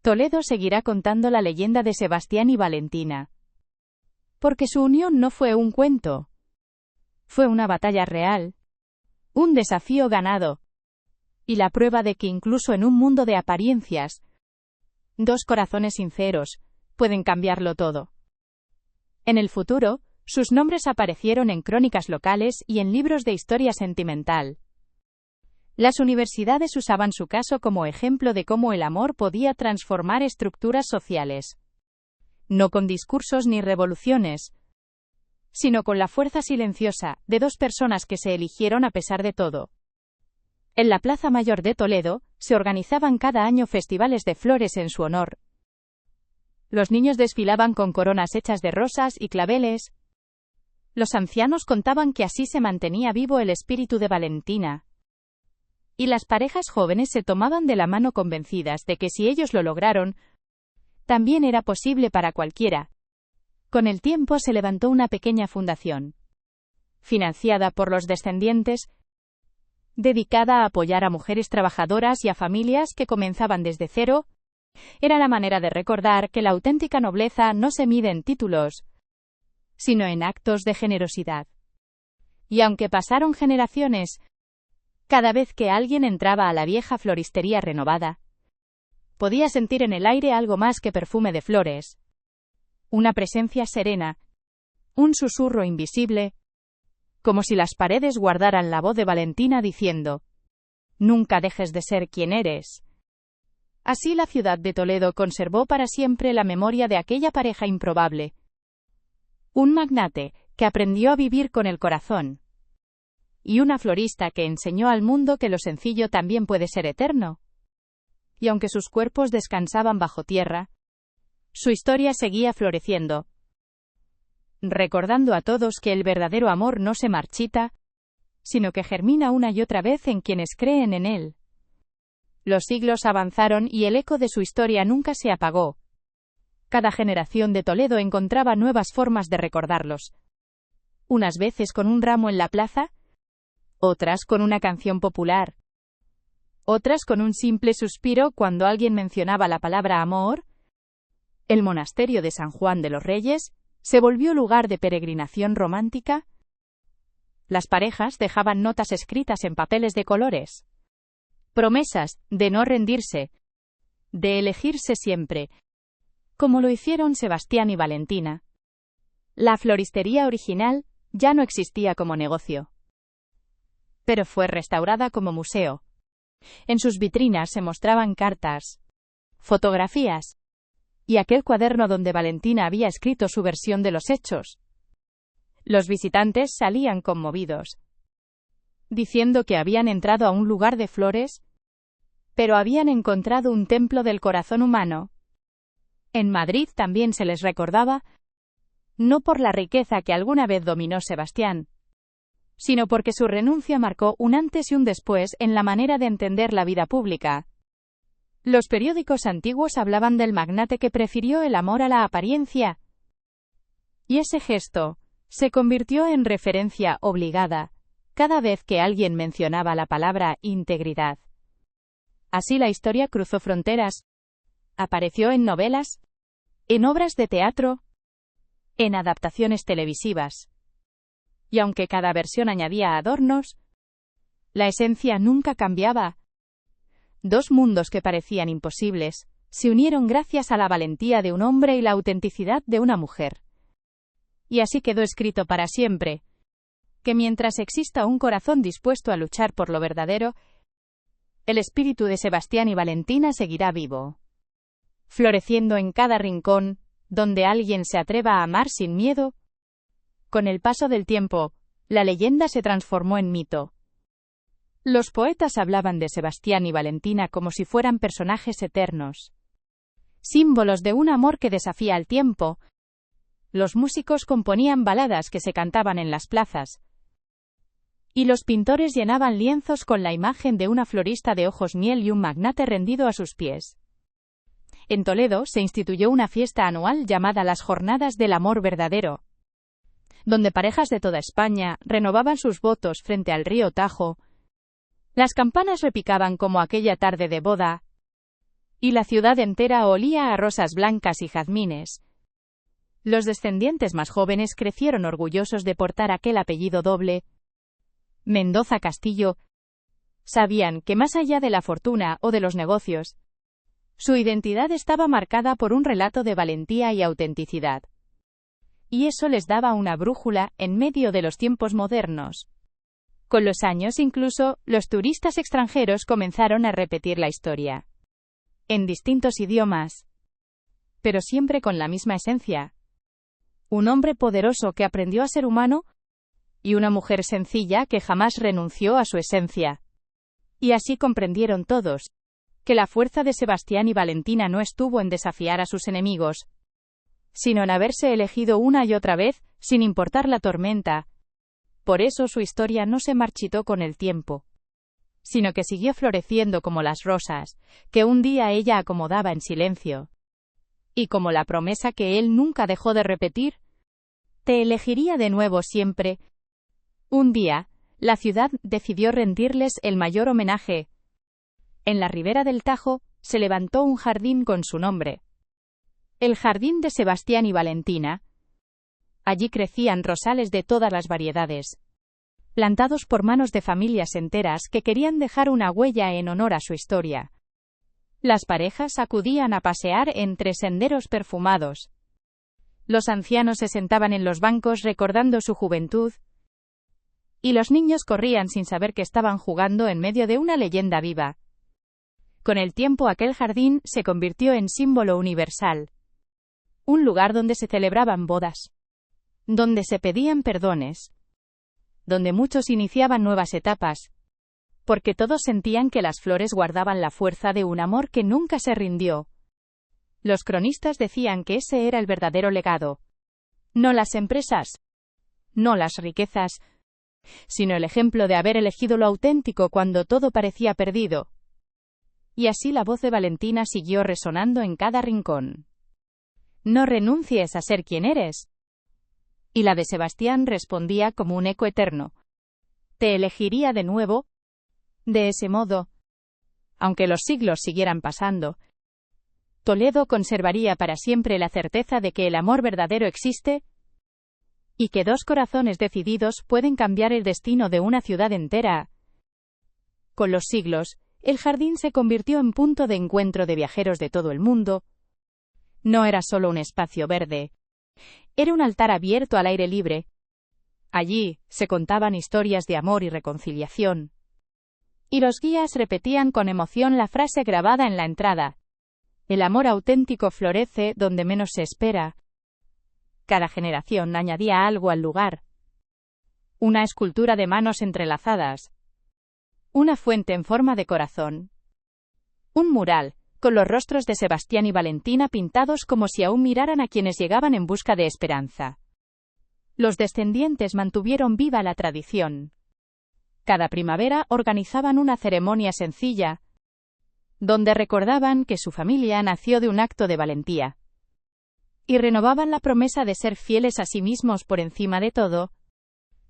Toledo seguirá contando la leyenda de Sebastián y Valentina. Porque su unión no fue un cuento. Fue una batalla real. Un desafío ganado. Y la prueba de que incluso en un mundo de apariencias, dos corazones sinceros pueden cambiarlo todo. En el futuro, sus nombres aparecieron en crónicas locales y en libros de historia sentimental. Las universidades usaban su caso como ejemplo de cómo el amor podía transformar estructuras sociales. No con discursos ni revoluciones, sino con la fuerza silenciosa de dos personas que se eligieron a pesar de todo. En la Plaza Mayor de Toledo, se organizaban cada año festivales de flores en su honor. Los niños desfilaban con coronas hechas de rosas y claveles. Los ancianos contaban que así se mantenía vivo el espíritu de Valentina. Y las parejas jóvenes se tomaban de la mano convencidas de que si ellos lo lograron, también era posible para cualquiera. Con el tiempo se levantó una pequeña fundación, financiada por los descendientes, dedicada a apoyar a mujeres trabajadoras y a familias que comenzaban desde cero. Era la manera de recordar que la auténtica nobleza no se mide en títulos, sino en actos de generosidad. Y aunque pasaron generaciones, cada vez que alguien entraba a la vieja floristería renovada, podía sentir en el aire algo más que perfume de flores. Una presencia serena, un susurro invisible, como si las paredes guardaran la voz de Valentina diciendo: «Nunca dejes de ser quien eres». Así la ciudad de Toledo conservó para siempre la memoria de aquella pareja improbable. Un magnate que aprendió a vivir con el corazón. Y una florista que enseñó al mundo que lo sencillo también puede ser eterno. Y aunque sus cuerpos descansaban bajo tierra, su historia seguía floreciendo, recordando a todos que el verdadero amor no se marchita, sino que germina una y otra vez en quienes creen en él. Los siglos avanzaron y el eco de su historia nunca se apagó. Cada generación de Toledo encontraba nuevas formas de recordarlos. Unas veces con un ramo en la plaza, otras con una canción popular, otras con un simple suspiro cuando alguien mencionaba la palabra amor. El monasterio de San Juan de los Reyes se volvió lugar de peregrinación romántica. Las parejas dejaban notas escritas en papeles de colores, promesas de no rendirse, de elegirse siempre, como lo hicieron Sebastián y Valentina. La floristería original ya no existía como negocio, pero fue restaurada como museo. En sus vitrinas se mostraban cartas, fotografías, y aquel cuaderno donde Valentina había escrito su versión de los hechos. Los visitantes salían conmovidos, diciendo que habían entrado a un lugar de flores, pero habían encontrado un templo del corazón humano. En Madrid también se les recordaba, no por la riqueza que alguna vez dominó Sebastián, sino porque su renuncia marcó un antes y un después en la manera de entender la vida pública. Los periódicos antiguos hablaban del magnate que prefirió el amor a la apariencia. Y ese gesto se convirtió en referencia obligada cada vez que alguien mencionaba la palabra integridad. Así la historia cruzó fronteras. Apareció en novelas, en obras de teatro, en adaptaciones televisivas. Y aunque cada versión añadía adornos, la esencia nunca cambiaba. Dos mundos que parecían imposibles se unieron gracias a la valentía de un hombre y la autenticidad de una mujer. Y así quedó escrito para siempre, que mientras exista un corazón dispuesto a luchar por lo verdadero, el espíritu de Sebastián y Valentina seguirá vivo, floreciendo en cada rincón, donde alguien se atreva a amar sin miedo. Con el paso del tiempo, la leyenda se transformó en mito. Los poetas hablaban de Sebastián y Valentina como si fueran personajes eternos, símbolos de un amor que desafía al tiempo. Los músicos componían baladas que se cantaban en las plazas, y los pintores llenaban lienzos con la imagen de una florista de ojos miel y un magnate rendido a sus pies. En Toledo se instituyó una fiesta anual llamada las Jornadas del Amor Verdadero, donde parejas de toda España renovaban sus votos frente al río Tajo. Las campanas repicaban como aquella tarde de boda, y la ciudad entera olía a rosas blancas y jazmines. Los descendientes más jóvenes crecieron orgullosos de portar aquel apellido doble, Mendoza Castillo. Sabían que más allá de la fortuna o de los negocios, su identidad estaba marcada por un relato de valentía y autenticidad. Y eso les daba una brújula en medio de los tiempos modernos. Con los años incluso, los turistas extranjeros comenzaron a repetir la historia, en distintos idiomas, pero siempre con la misma esencia. Un hombre poderoso que aprendió a ser humano, y una mujer sencilla que jamás renunció a su esencia. Y así comprendieron todos que la fuerza de Sebastián y Valentina no estuvo en desafiar a sus enemigos, sino en haberse elegido una y otra vez, sin importar la tormenta. Por eso su historia no se marchitó con el tiempo, sino que siguió floreciendo como las rosas, que un día ella acomodaba en silencio. Y como la promesa que él nunca dejó de repetir: te elegiría de nuevo siempre. Un día, la ciudad decidió rendirles el mayor homenaje. En la ribera del Tajo, se levantó un jardín con su nombre, el Jardín de Sebastián y Valentina. Allí crecían rosales de todas las variedades, plantados por manos de familias enteras que querían dejar una huella en honor a su historia. Las parejas acudían a pasear entre senderos perfumados. Los ancianos se sentaban en los bancos recordando su juventud, y los niños corrían sin saber que estaban jugando en medio de una leyenda viva. Con el tiempo aquel jardín se convirtió en símbolo universal, un lugar donde se celebraban bodas, donde se pedían perdones, donde muchos iniciaban nuevas etapas, porque todos sentían que las flores guardaban la fuerza de un amor que nunca se rindió. Los cronistas decían que ese era el verdadero legado, no las empresas, no las riquezas, sino el ejemplo de haber elegido lo auténtico cuando todo parecía perdido. Y así la voz de Valentina siguió resonando en cada rincón: no renuncies a ser quien eres. Y la de Sebastián respondía como un eco eterno: te elegiría de nuevo. De ese modo, aunque los siglos siguieran pasando, Toledo conservaría para siempre la certeza de que el amor verdadero existe, y que dos corazones decididos pueden cambiar el destino de una ciudad entera. Con los siglos, el jardín se convirtió en punto de encuentro de viajeros de todo el mundo. No era solo un espacio verde, era un altar abierto al aire libre. Allí se contaban historias de amor y reconciliación, y los guías repetían con emoción la frase grabada en la entrada: el amor auténtico florece donde menos se espera. Cada generación añadía algo al lugar: una escultura de manos entrelazadas, una fuente en forma de corazón, un mural con los rostros de Sebastián y Valentina pintados como si aún miraran a quienes llegaban en busca de esperanza. Los descendientes mantuvieron viva la tradición. Cada primavera organizaban una ceremonia sencilla, donde recordaban que su familia nació de un acto de valentía, y renovaban la promesa de ser fieles a sí mismos por encima de todo.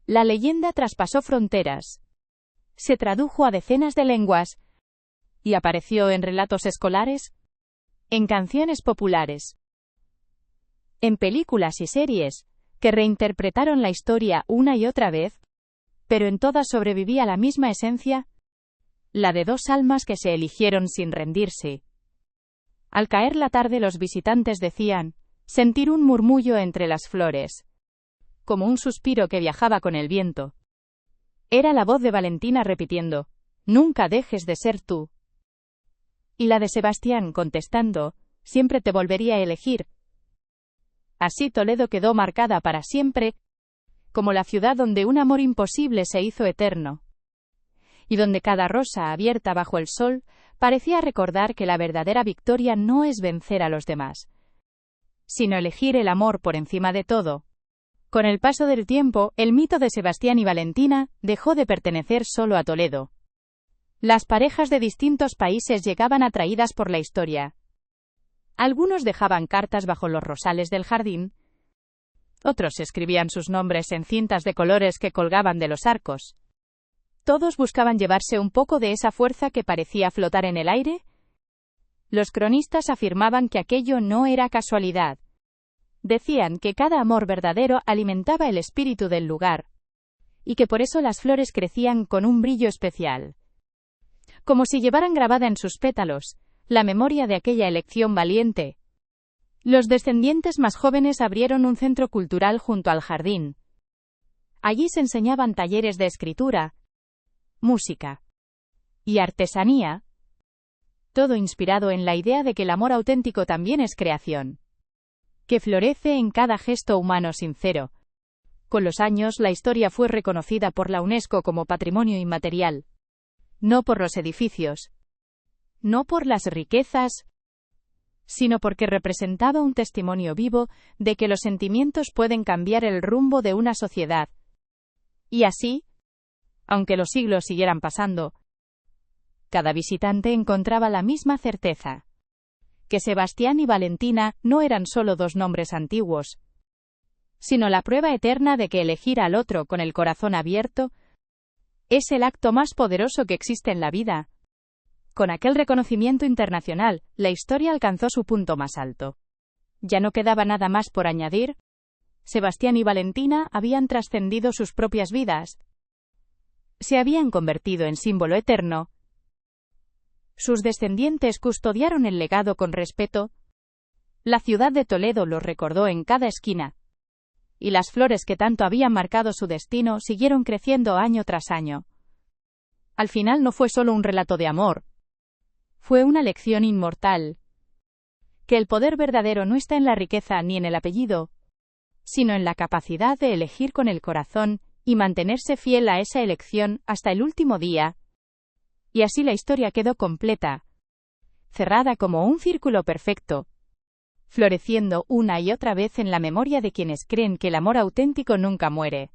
La leyenda traspasó fronteras, se tradujo a decenas de lenguas, y apareció en relatos escolares, en canciones populares, en películas y series, que reinterpretaron la historia una y otra vez, pero en todas sobrevivía la misma esencia, la de dos almas que se eligieron sin rendirse. Al caer la tarde los visitantes decían sentir un murmullo entre las flores, como un suspiro que viajaba con el viento. Era la voz de Valentina repitiendo: nunca dejes de ser tú. Y la de Sebastián contestando: siempre te volvería a elegir. Así Toledo quedó marcada para siempre, como la ciudad donde un amor imposible se hizo eterno. y donde cada rosa abierta bajo el sol parecía recordar que la verdadera victoria no es vencer a los demás, sino elegir el amor por encima de todo. Con el paso del tiempo, el mito de Sebastián y Valentina dejó de pertenecer solo a Toledo. Las parejas de distintos países llegaban atraídas por la historia. Algunos dejaban cartas bajo los rosales del jardín. Otros escribían sus nombres en cintas de colores que colgaban de los arcos. Todos buscaban llevarse un poco de esa fuerza que parecía flotar en el aire. Los cronistas afirmaban que aquello no era casualidad. Decían que cada amor verdadero alimentaba el espíritu del lugar, y que por eso las flores crecían con un brillo especial, como si llevaran grabada en sus pétalos la memoria de aquella elección valiente. Los descendientes más jóvenes abrieron un centro cultural junto al jardín. Allí se enseñaban talleres de escritura, música y artesanía, todo inspirado en la idea de que el amor auténtico también es creación, que florece en cada gesto humano sincero. Con los años, la historia fue reconocida por la UNESCO como Patrimonio Inmaterial, no por los edificios, no por las riquezas, sino porque representaba un testimonio vivo de que los sentimientos pueden cambiar el rumbo de una sociedad. Y así, aunque los siglos siguieran pasando, cada visitante encontraba la misma certeza: que Sebastián y Valentina no eran solo dos nombres antiguos, sino la prueba eterna de que elegir al otro con el corazón abierto es el acto más poderoso que existe en la vida. Con aquel reconocimiento internacional, la historia alcanzó su punto más alto. Ya no quedaba nada más por añadir. Sebastián y Valentina habían trascendido sus propias vidas. Se habían convertido en símbolo eterno. Sus descendientes custodiaron el legado con respeto. La ciudad de Toledo los recordó en cada esquina. Y las flores que tanto habían marcado su destino siguieron creciendo año tras año. Al final no fue solo un relato de amor. Fue una lección inmortal. Que el poder verdadero no está en la riqueza ni en el apellido, sino en la capacidad de elegir con el corazón y mantenerse fiel a esa elección hasta el último día. Y así la historia quedó completa, cerrada como un círculo perfecto, floreciendo una y otra vez en la memoria de quienes creen que el amor auténtico nunca muere.